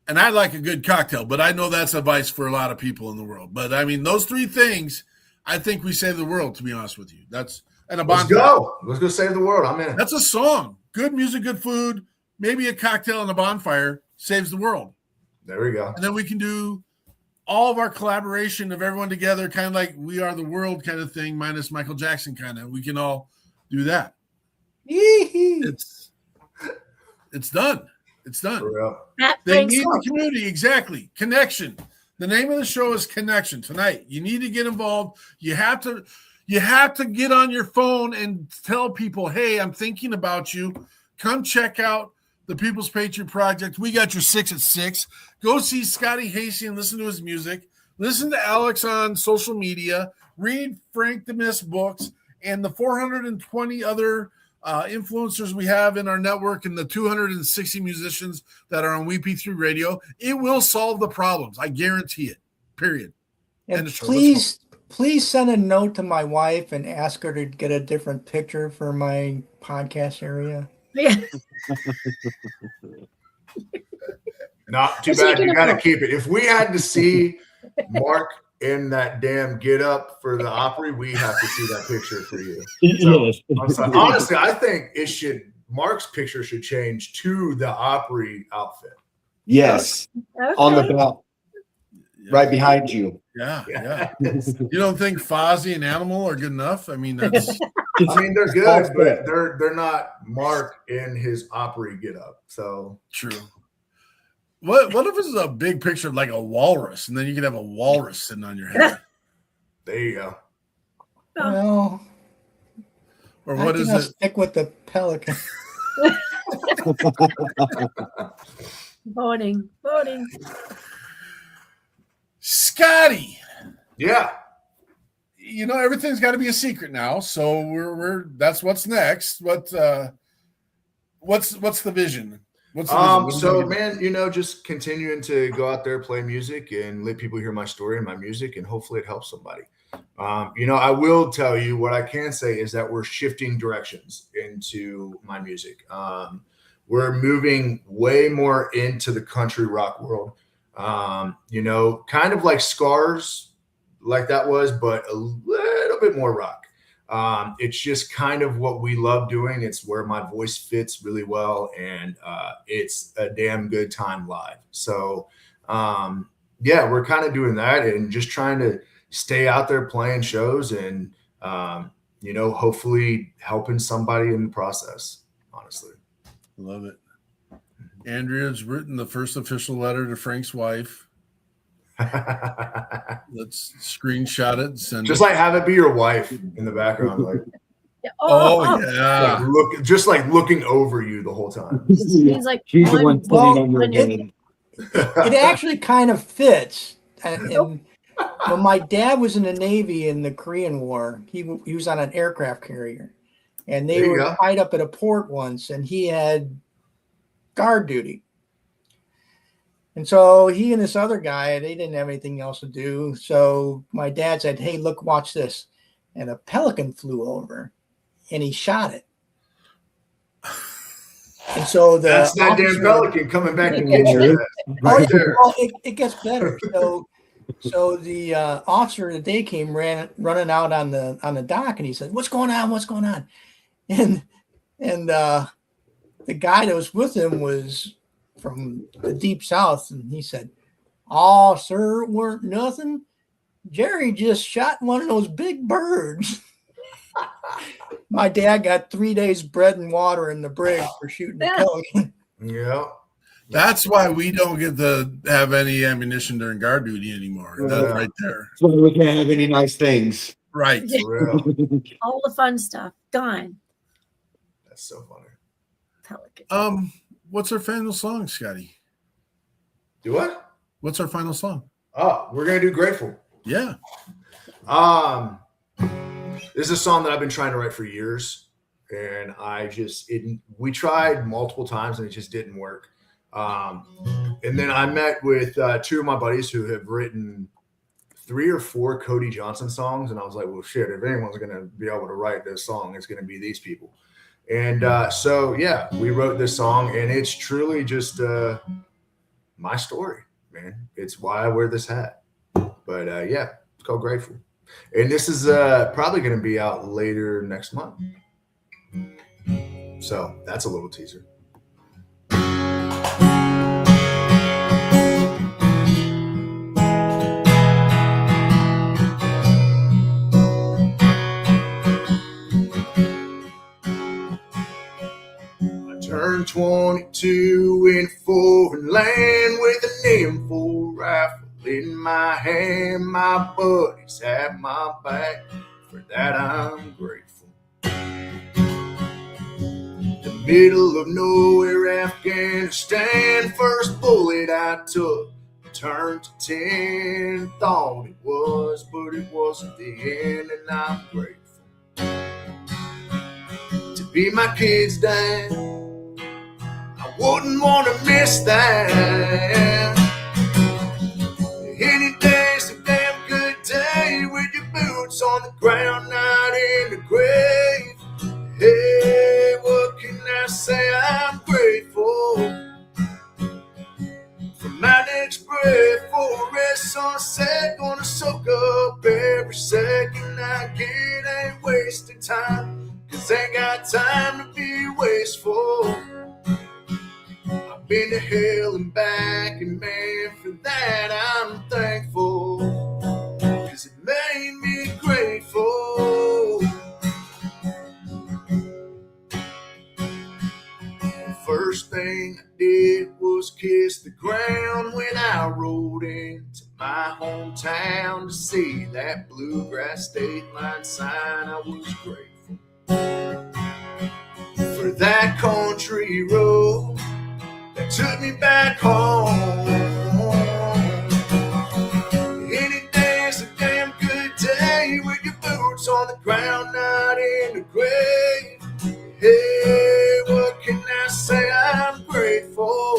And I like a good cocktail, but I know that's advice for a lot of people in the world. But those three things, I think we save the world, to be honest with you. Let's go save the world. I'm in. That's a song. Good music, good food, maybe a cocktail and a bonfire saves the world. There we go. And then we can do all of our collaboration of everyone together, kind of like We Are the World kind of thing, minus Michael Jackson kind of. We can all do that. It's done. It's done. They need the community. Exactly. Connection. The name of the show is Connection tonight. You need to get involved. You have to get on your phone and tell people, hey, I'm thinking about you. Come check out the People's Patriot Project. We got your 6 at 6. Go see Scotty Hasting and listen to his music. Listen to Alex on social media. Read Frank DeMist books and the 420 other influencers we have in our network and the 260 musicians that are on WeP3 Radio. It will solve the problems. I guarantee it. Period. And please send a note to my wife and ask her to get a different picture for my podcast area. Yeah. Not too bad. You got to keep it. If we had to see Mark in that damn get up for the Opry, we have to see that picture for you. So, honestly, I think Mark's picture should change to the Opry outfit. Yes. Okay. On the belt. Right behind you. Yeah. You don't think Fozzie and Animal are good enough? They're good, but they're not Mark in his Opry get up. So true. What if this is a big picture of like a walrus, and then you can have a walrus sitting on your head? There you go. Well, or what is it? Stick with the pelican. Voting. Scotty. Yeah. Everything's got to be a secret now. So we're that's what's next. What's the vision? Man, just continuing to go out there, play music, and let people hear my story and my music, and hopefully it helps somebody. I will tell you what I can say is that we're shifting directions into my music. We're moving way more into the country rock world. Kind of like Scars, like that was, but a little bit more rock. It's just kind of what we love doing. It's where my voice fits really well, and it's a damn good time live. So, we're kind of doing that and just trying to stay out there playing shows and, hopefully helping somebody in the process, honestly. Love it. Andrea's written the first official letter to Frank's wife. Let's screenshot it and send Just it. like have it be your wife in the background, like yeah. just like looking over you the whole time. He's like, She's the one sitting on your it- head. It actually kind of fits. And when my dad was in the Navy in the Korean War, he was on an aircraft carrier, and they There you were go. tied up at a port once, and he had guard duty. And so he and this other guy, they didn't have anything else to do. So my dad said, "Hey, look, watch this." And a pelican flew over, and he shot it. And so That's that damn pelican coming back to get you. Right there. Well, it gets better. So the officer of the day came running out on the dock, and he said, "What's going on? What's going on?" And the guy that was with him was from the deep south, and he said, "Oh, sir, it weren't nothing. Jerry just shot one of those big birds." My dad got 3 days bread and water in the brig for shooting the pelican. Yeah. That's why we don't get to have any ammunition during guard duty anymore. That's right there. So we can't have any nice things. Right. All the fun stuff gone. That's so funny. Pelican. What's our final song, Scotty? Do what? What's our final song? Oh, we're gonna do Grateful. Yeah. This is a song that I've been trying to write for years, and we tried multiple times and it just didn't work. And then I met with two of my buddies who have written 3 or 4 Cody Johnson songs, and I was like, well, shit, if anyone's going to be able to write this song, it's going to be these people. And so, yeah, we wrote this song, and it's truly just my story, man. It's why I wear this hat. But, yeah, it's called Grateful. And this is probably going to be out later next month. So that's a little teaser. Turned 22 in a foreign land with an M4 rifle in my hand. My buddies have my back. For that I'm grateful. The middle of nowhere, Afghanistan. First bullet I took turned to 10. Thought it was, but it wasn't the end. And I'm grateful to be my kid's dad. I wouldn't want to miss that. Any day's a damn good day with your boots on the ground, not in the grave. Hey, what can I say? I'm grateful for my next breath, for a red sunset. Gonna soak up every second I get. Ain't wasting time, 'cause ain't got time to be wasteful. Been to hell and back, and man, for that I'm thankful, 'cause it made me grateful. The first thing I did was kiss the ground when I rode into my hometown to see that bluegrass state line sign. I was grateful for that country road that took me back home. Any day's a damn good day with your boots on the ground, not in the grave. Hey, what can I say? I'm grateful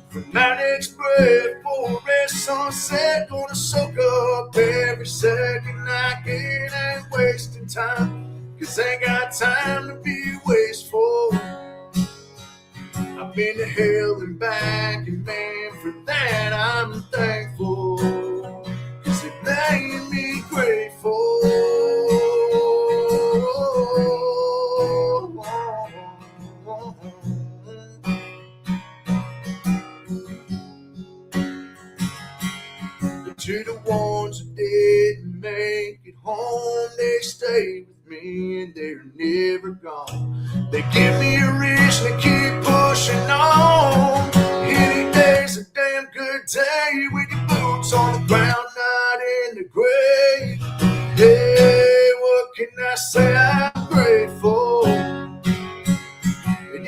for my next breath, for a red sunset. Gonna soak up every second I get. Ain't wasting time, 'cause ain't got time to be wasteful. I've been to hell and back, and man, for that I'm thankful, 'cause it made me grateful. But to the ones who didn't make it home, they stayed with me and they're never gone. They give me a reason to keep pushing on. Any day's a damn good day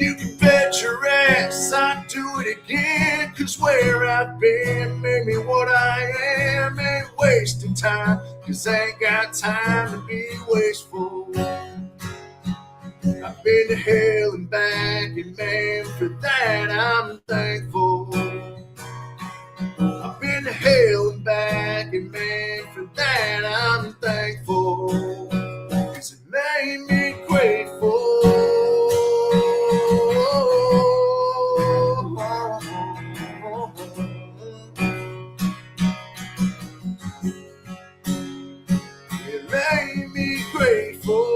you can bet your ass I'd do it again. Cause where I've been made me what I am. Ain't wasting time, cause I ain't got time to be wasteful. I've been to hell and back, and man, for that I'm thankful. I've been to hell and back, and man, for that I'm thankful. Cause it made me grateful. It made me grateful.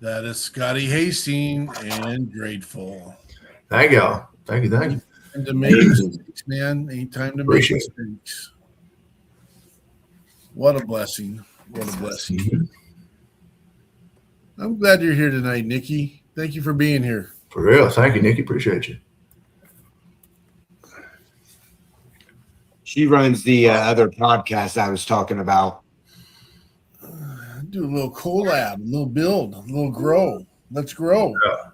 That is Scotty Hasting and Grateful. Thank you. Thank you. Thank you. And to make mistakes, man. Ain't time to make mistakes. What a blessing. What a blessing. I'm glad you're here tonight, Nikki. Thank you for being here. For real. Thank you, Nikki. Appreciate you. She runs the other podcast I was talking about. Do a little collab, a little build, a little grow. Let's grow. Yeah.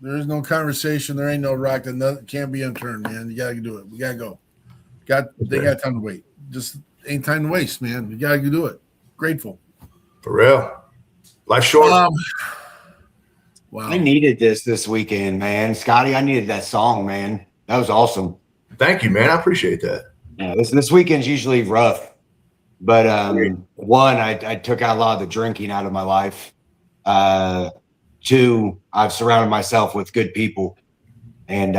There is no conversation. There ain't no rock that can't be unturned, man. You gotta do it. We gotta go. They got time to wait. Just ain't time to waste, man. We gotta do it. Grateful. For real. Life short. Wow. I needed this weekend, man. Scotty, I needed that song, man. That was awesome. Thank you, man. I appreciate that. Yeah, this weekend's usually rough. But one, I took out a lot of the drinking out of my life. Two, I've surrounded myself with good people, and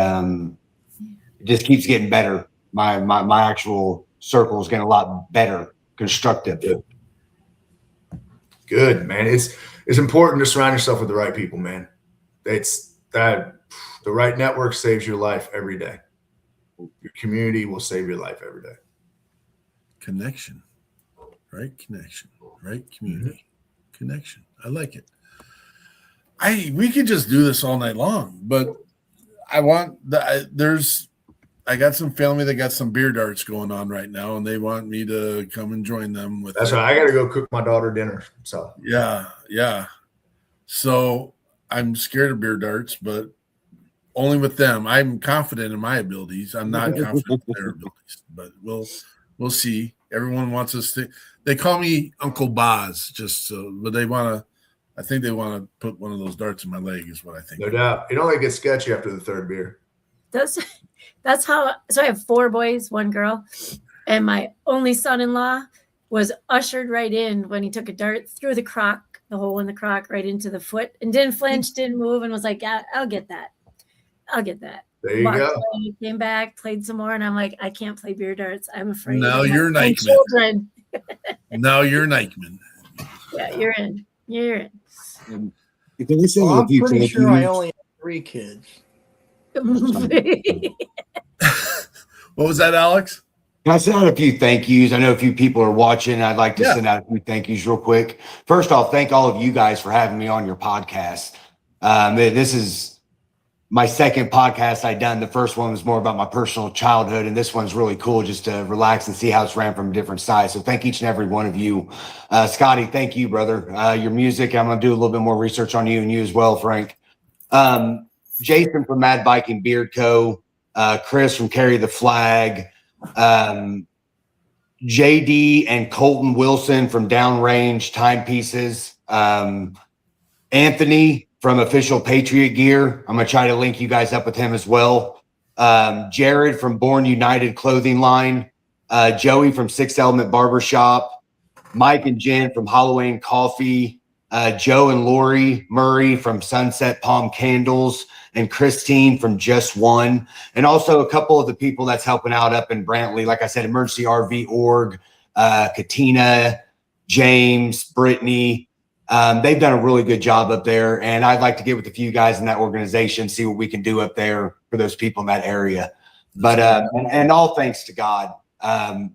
it just keeps getting better. My actual circle is getting a lot better, constructive. Good, man. It's important to surround yourself with the right people, man. It's that the right network saves your life every day. Your community will save your life every day. Connection. Right connection, right community, connection. I like it. We could just do this all night long, but I got some family that got some beer darts going on right now, and they want me to come and join them with. That's right. I got to go cook my daughter dinner. So yeah. So I'm scared of beer darts, but only with them. I'm confident in my abilities. I'm not confident in their abilities, but we'll see. Everyone wants us to. They call me Uncle Boz, but I think they want to put one of those darts in my leg, is what I think. No doubt. It only gets sketchy after the third beer. That's how. So I have 4 boys, 1 girl, and my only son-in-law was ushered right in when he took a dart through the hole in the crock, right into the foot, and didn't flinch, didn't move, and was like, yeah, I'll get that. There you go. Away, came back, played some more, and I'm like, I can't play beer darts. I'm afraid. Now you're Nikeman. Children. Now you're Nikeman. Yeah, you're in. I'm pretty sure I only have 3 kids. What was that, Alex? Can I send out a few thank yous? I know a few people are watching. I'd like to send out a few thank yous real quick. First off, thank all of you guys for having me on your podcast. This is my second podcast I've done. The first one was more about my personal childhood, and this one's really cool just to relax and see how it's ran from a different side. So thank each and every one of you. Scotty, thank you, brother. Your music, I'm going to do a little bit more research on you and you as well, Frank. Jason from Mad Viking Beard Co., Chris from Carry the Flag, JD and Colton Wilson from Downrange Timepieces, Anthony from Official Patriot Gear. I'm going to try to link you guys up with him as well. Jared from Born United Clothing Line, Joey from Six Element Barbershop, Mike and Jen from Halloween Coffee, Joe and Lori Murray from Sunset Palm Candles, and Christine from Just One. And also a couple of the people that's helping out up in Brantley. Like I said, Emergency RV Org, Katina, James, Brittany. They've done a really good job up there, and I'd like to get with a few guys in that organization, see what we can do up there for those people in that area. But and all thanks to God.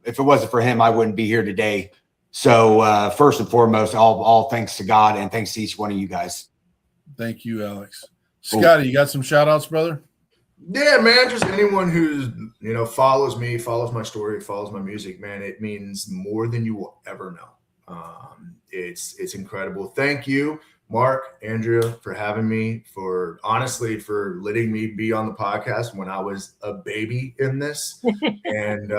If it wasn't for him, I wouldn't be here today. So first and foremost, all thanks to God, and thanks to each one of you guys. Thank you, Alex. Scotty, you got some shout outs, brother? Yeah, man. Just anyone who's, follows me, follows my story, follows my music, man. It means more than you will ever know. It's incredible. Thank you, Mark, Andrea, for having me, for letting me be on the podcast when I was a baby in this. And,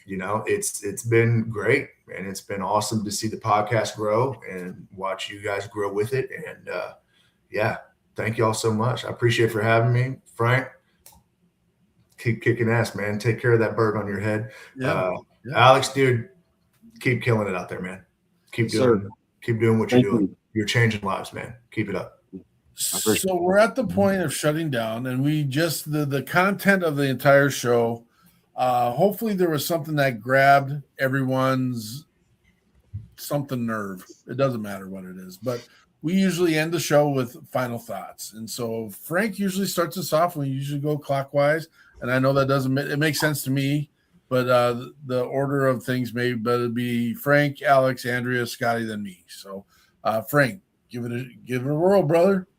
it's been great, and it's been awesome to see the podcast grow and watch you guys grow with it. And thank you all so much. I appreciate for having me. Frank, keep kicking ass, man. Take care of that bird on your head. Alex, dude, keep killing it out there, man. Keep doing what you're doing. You're changing lives, man. Keep it up. So we're at the point of shutting down, and we just the content of the entire show. Hopefully there was something that grabbed everyone's nerve. It doesn't matter what it is, but we usually end the show with final thoughts. And so Frank usually starts us off. We usually go clockwise, and I know that it makes sense to me, but the order of things may better be Frank, Alex, Andrea, Scotty, then me. So Frank, give it a whirl, brother.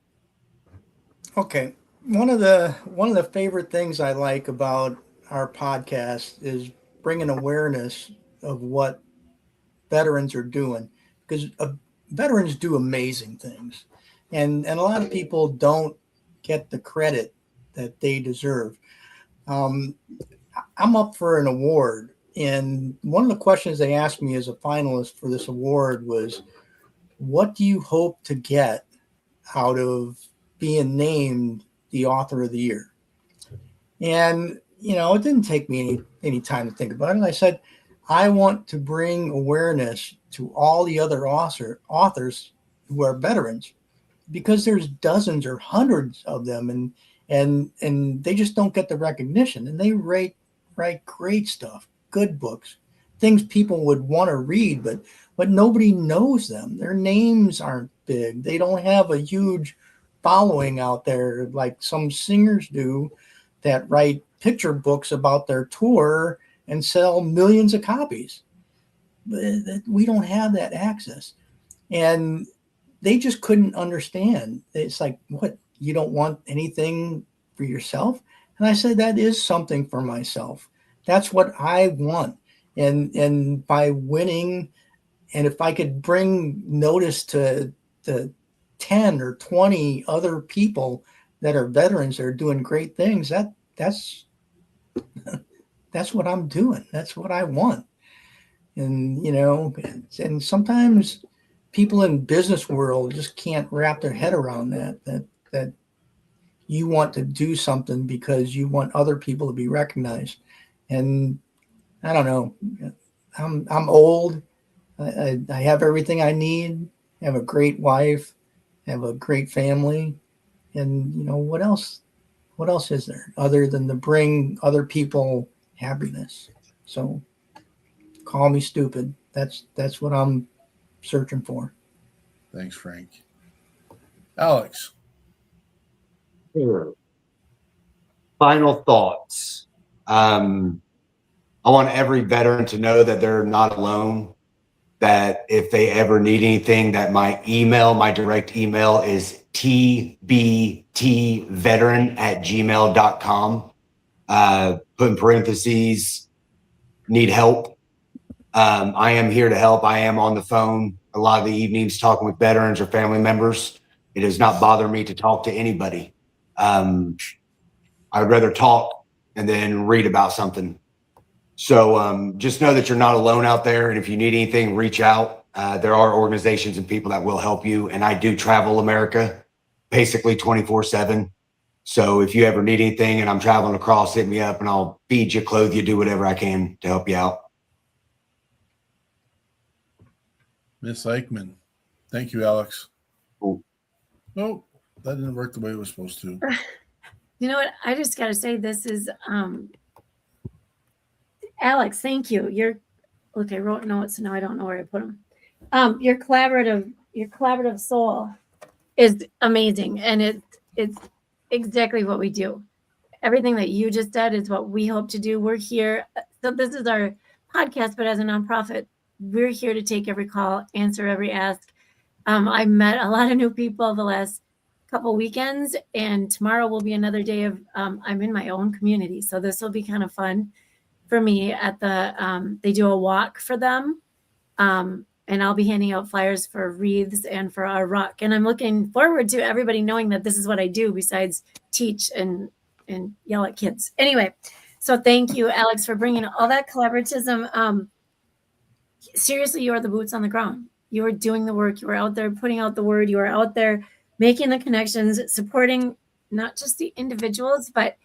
Okay. One of the favorite things I like about our podcast is bringing awareness of what veterans are doing, because veterans do amazing things, and a lot of people don't get the credit that they deserve. I'm up for an award, and one of the questions they asked me as a finalist for this award was, what do you hope to get out of being named the author of the year? And it didn't take me any time to think about it. I said, I want to bring awareness to all the other authors who are veterans, because there's dozens or hundreds of them, and they just don't get the recognition. And they write great stuff, good books, things people would want to read, but nobody knows them. Their names aren't big. They don't have a huge following out there like some singers do that write picture books about their tour and sell millions of copies. We don't have that access. And they just couldn't understand. It's like, what, you don't want anything for yourself? And I said, that is something for myself. That's what I want. And by winning, and if I could bring notice to the 10 or 20 other people that are veterans that are doing great things, that's what I'm doing. That's what I want. And, and sometimes people in business world just can't wrap their head around that you want to do something because you want other people to be recognized. And I don't know, I'm old. I have everything I need. I have a great wife, I have a great family. And, what else is there other than to bring other people happiness? So call me stupid. That's what I'm searching for. Thanks, Frank. Alex. Sure. Final thoughts. I want every veteran to know that they're not alone, that if they ever need anything, that my direct email is tbtveteran@gmail.com. Put in parentheses, need help. I am here to help. I am on the phone a lot of the evenings talking with veterans or family members. It does not bother me to talk to anybody. I'd rather talk and then read about something. So just know that you're not alone out there. And if you need anything, reach out. There are organizations and people that will help you. And I do travel America basically 24/7. So if you ever need anything and I'm traveling across, hit me up and I'll feed you, clothe you, do whatever I can to help you out. Miss Eichmann. Thank you, Alex. Cool. Oh, that didn't work the way it was supposed to. You know what? I just got to say, this is Alex. Thank you. I wrote notes, and now I don't know where I put them. Your collaborative soul is amazing, and it's exactly what we do. Everything that you just did is what we hope to do. We're here. So this is our podcast, but as a nonprofit, we're here to take every call, answer every ask. I met a lot of new people the last couple weekends, and tomorrow will be another day of I'm in my own community, so this will be kind of fun for me. At the they do a walk for them, and I'll be handing out flyers for wreaths and for our ruck, and I'm looking forward to everybody knowing that this is what I do besides teach and yell at kids. Anyway, so thank you, Alex, for bringing all that collaboratism. Seriously, you are the boots on the ground. You are doing the work. You are out there putting out the word. You are out there making the connections, supporting not just the individuals, but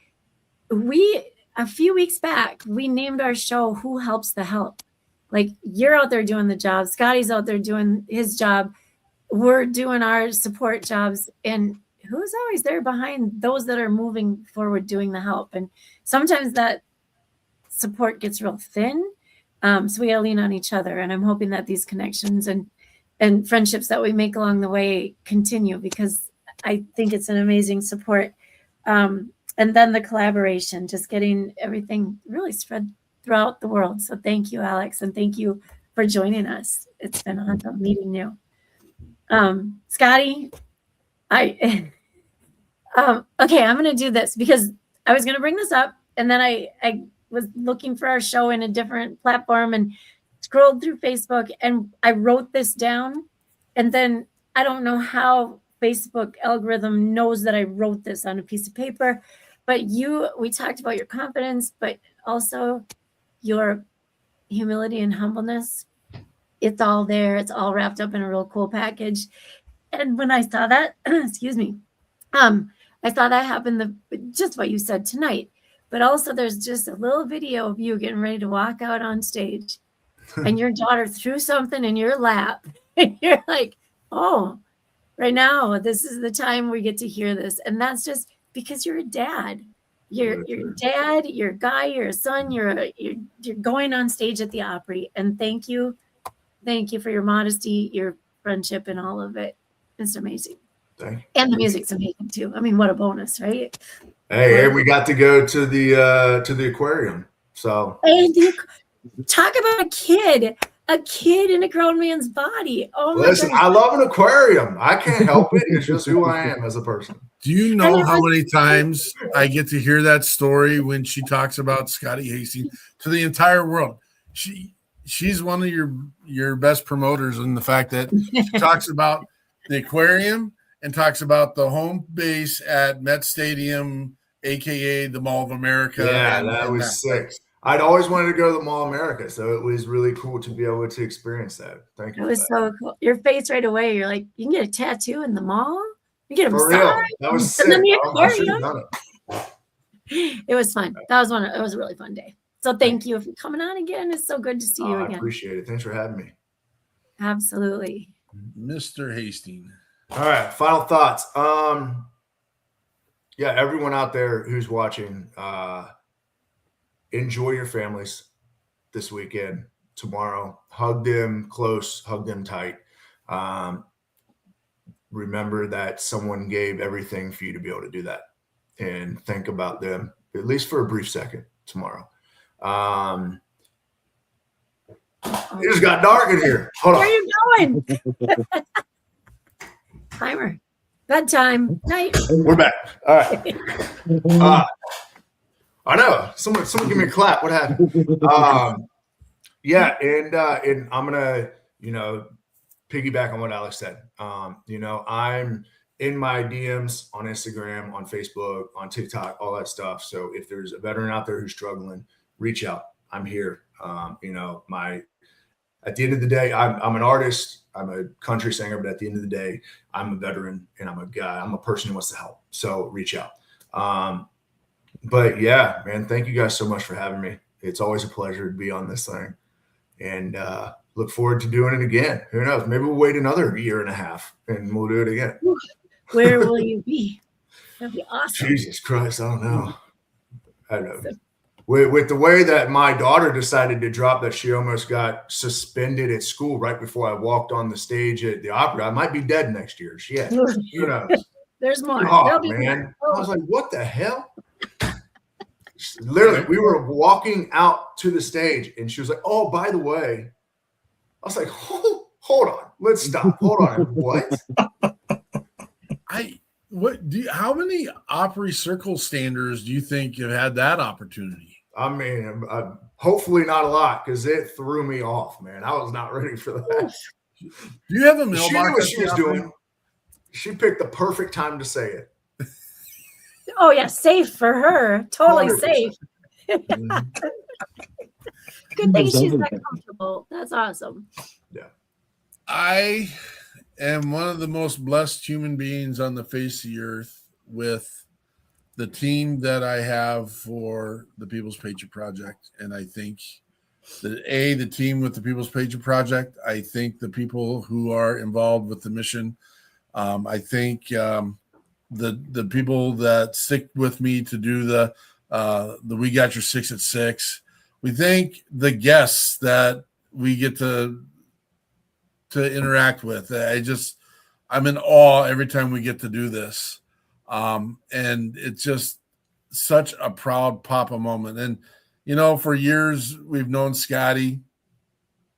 a few weeks back, we named our show Who Helps the Help. Like, you're out there doing the job. Scotty's out there doing his job. We're doing our support jobs. And who's always there behind those that are moving forward doing the help? And sometimes that support gets real thin. So we gotta lean on each other. And I'm hoping that these connections and friendships that we make along the way continue, because I think it's an amazing support. And then the collaboration, just getting everything really spread throughout the world. So thank you, Alex, and thank you for joining us. It's been awesome meeting you. Scotty, okay, I'm gonna do this because I was gonna bring this up, and then I was looking for our show in a different platform and scrolled through Facebook, and I wrote this down, and then I don't know how Facebook algorithm knows that I wrote this on a piece of paper, but we talked about your confidence, but also your humility and humbleness. It's all there. It's all wrapped up in a real cool package. And when I saw that, excuse me, I saw that happen, just what you said tonight, but also there's just a little video of you getting ready to walk out on stage and your daughter threw something in your lap and you're like, oh, right now, this is the time we get to hear this. And that's just because you're a dad. You're a dad, you're a guy, you're a son, you're going on stage at the Opry. And thank you for your modesty, your friendship, and all of it. It's amazing. And the music's amazing too. I mean, what a bonus, right? Hey, we got to go to the aquarium. So talk about a kid in a grown man's body. Oh my listen, goodness. I love an aquarium. I can't help it. It's just who I am as a person. Do you know how many times I get to hear that story when she talks about Scotty Hasting to the entire world? She's one of your best promoters in the fact that she talks about the aquarium and talks about the home base at Met Stadium, aka the Mall of America. Yeah, that was sick. I'd always wanted to go to the Mall of America, so it was really cool to be able to experience that. Thank you. It was so cool. Your face right away. You're like, you can get a tattoo in the mall. You get a For massage. real. That was sick. And then the I should have aquarium. done it. It was fun. It was a really fun day. So thank you for coming on again. It's so good to see you again. I appreciate it. Thanks for having me. Absolutely. Mr. Hasting. All right, final thoughts. Yeah, everyone out there who's watching, enjoy your families this weekend, tomorrow. Hug them close, hug them tight. Remember that someone gave everything for you to be able to do that, and think about them at least for a brief second tomorrow. It just got dark in here. Hold on. Where are you going? Timer. Bedtime. Night. We're back. All right. I know. Someone give me a clap. What happened? Yeah, and I'm gonna, piggyback on what Alex said. I'm in my DMs on Instagram, on Facebook, on TikTok, all that stuff. So if there's a veteran out there who's struggling, reach out. I'm here. At the end of the day, I'm an artist. I'm a country singer, but at the end of the day, I'm a veteran and I'm a guy. I'm a person who wants to help. So reach out. But yeah, man, thank you guys so much for having me. It's always a pleasure to be on this thing, and look forward to doing it again. Who knows? Maybe we'll wait another year and a half and we'll do it again. Where will you be? That'd be awesome. Jesus Christ, I don't know. With the way that my daughter decided to drop that she almost got suspended at school right before I walked on the stage at the Opera, I might be dead next year. Who knows? There's more. Oh, man. I was like, what the hell? Literally, we were walking out to the stage and she was like, oh, by the way, I was like, hold on. Let's stop. Hold on. What? How many Opry Circle standers do you think have had that opportunity? I mean, hopefully not a lot, because it threw me off, man. I was not ready for that. Do you have a mailbox? She knew what she was doing. She picked the perfect time to say it. Oh yeah, safe for her. Totally 100%. safe. Good thing she's that comfortable. That's awesome. Yeah. I am one of the most blessed human beings on the face of the earth with the team that I have for the People's Patriot Project. And I think that the team with the People's Patriot Project, I think the people who are involved with the mission, I think the people that stick with me to do the We Got Your 6 at 6. We thank the guests that we get to interact with. I'm in awe every time we get to do this. And it's just such a proud Papa moment. And, for years we've known Scotty,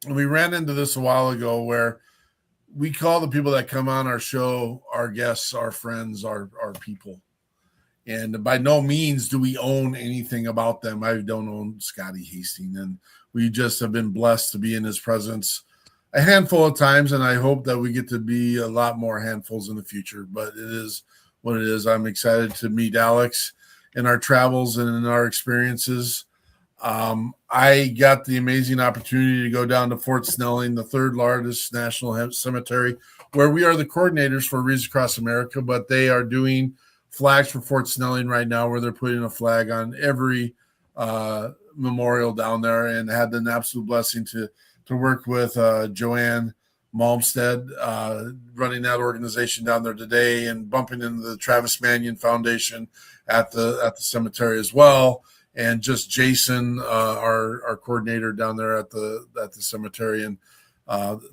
and we ran into this a while ago where we call the people that come on our show our guests, our friends, our people. And by no means do we own anything about them. I don't own Scotty Hasting, and we just have been blessed to be in his presence a handful of times, and I hope that we get to be a lot more handfuls in the future. But it is what it is. I'm excited to meet Alex in our travels and in our experiences. I got the amazing opportunity to go down to Fort Snelling, the third largest national cemetery, where we are the coordinators for Wreaths Across America, but they are doing flags for Fort Snelling right now, where they're putting a flag on every memorial down there, and had an absolute blessing to work with Joanne Malmstead, running that organization down there today, and bumping into the Travis Manion Foundation at the cemetery as well. And just Jason, our coordinator down there at the cemetery, and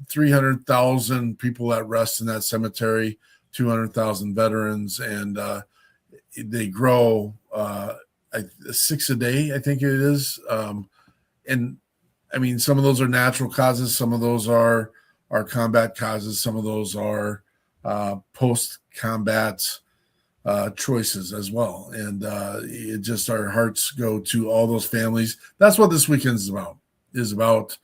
300,000 people at rest in that cemetery, 200,000 veterans, and they grow 6 a day, I think it is. And I mean, some of those are natural causes, some of those are combat causes, some of those are post-combat choices as well. And it just, our hearts go to all those families. That's what this weekend is about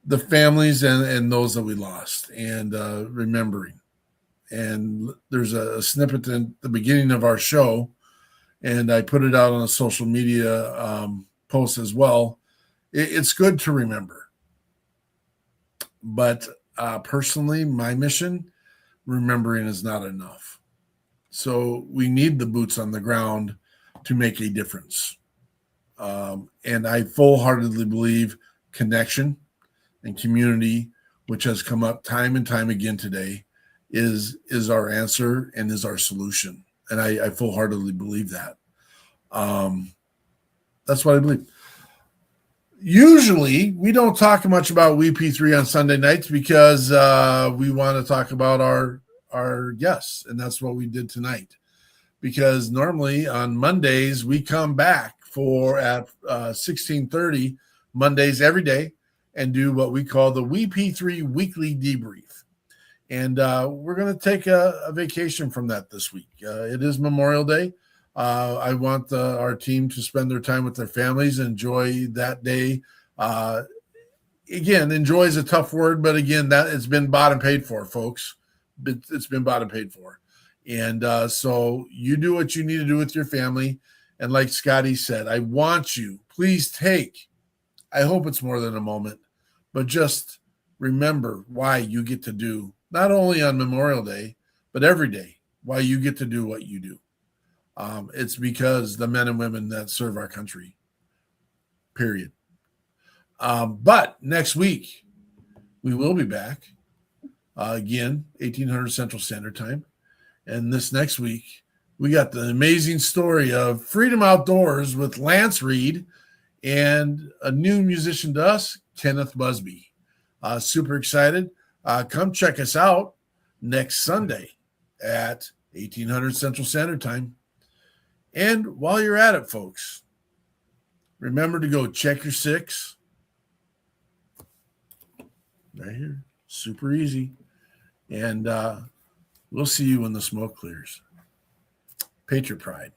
the families and those that we lost, and remembering. And there's a snippet in the beginning of our show, and I put it out on a social media post as well. It's good to remember. But personally, my mission, remembering is not enough. So we need the boots on the ground to make a difference. And I full-heartedly believe connection and community, which has come up time and time again today, is our answer and is our solution. And I full-heartedly believe that. That's what I believe. Usually, we don't talk much about WeP3 on Sunday nights because we want to talk about our guests, and that's what we did tonight. Because normally on Mondays, we come back at 16:30, Mondays every day, and do what we call the WeP3 weekly debrief. And we're going to take a vacation from that this week. It is Memorial Day. I want our team to spend their time with their families, enjoy that day. Again, enjoy is a tough word, but again, that it's been bought and paid for, folks. It's been bought and paid for. And so you do what you need to do with your family. And like Scotty said, I want you, please take, I hope it's more than a moment, but just remember why you get to do, not only on Memorial Day, but every day, why you get to do what you do. It's because the men and women that serve our country, period. But next week, we will be back again, 1800 Central Standard Time. And this next week, we got the amazing story of Freedom Outdoors with Lance Reed and a new musician to us, Kenneth Busby. Super excited. Come check us out next Sunday at 1800 Central Standard Time. And while you're at it, folks, remember to go check your 6. Right here. Super easy. And we'll see you when the smoke clears. Patriot Pride.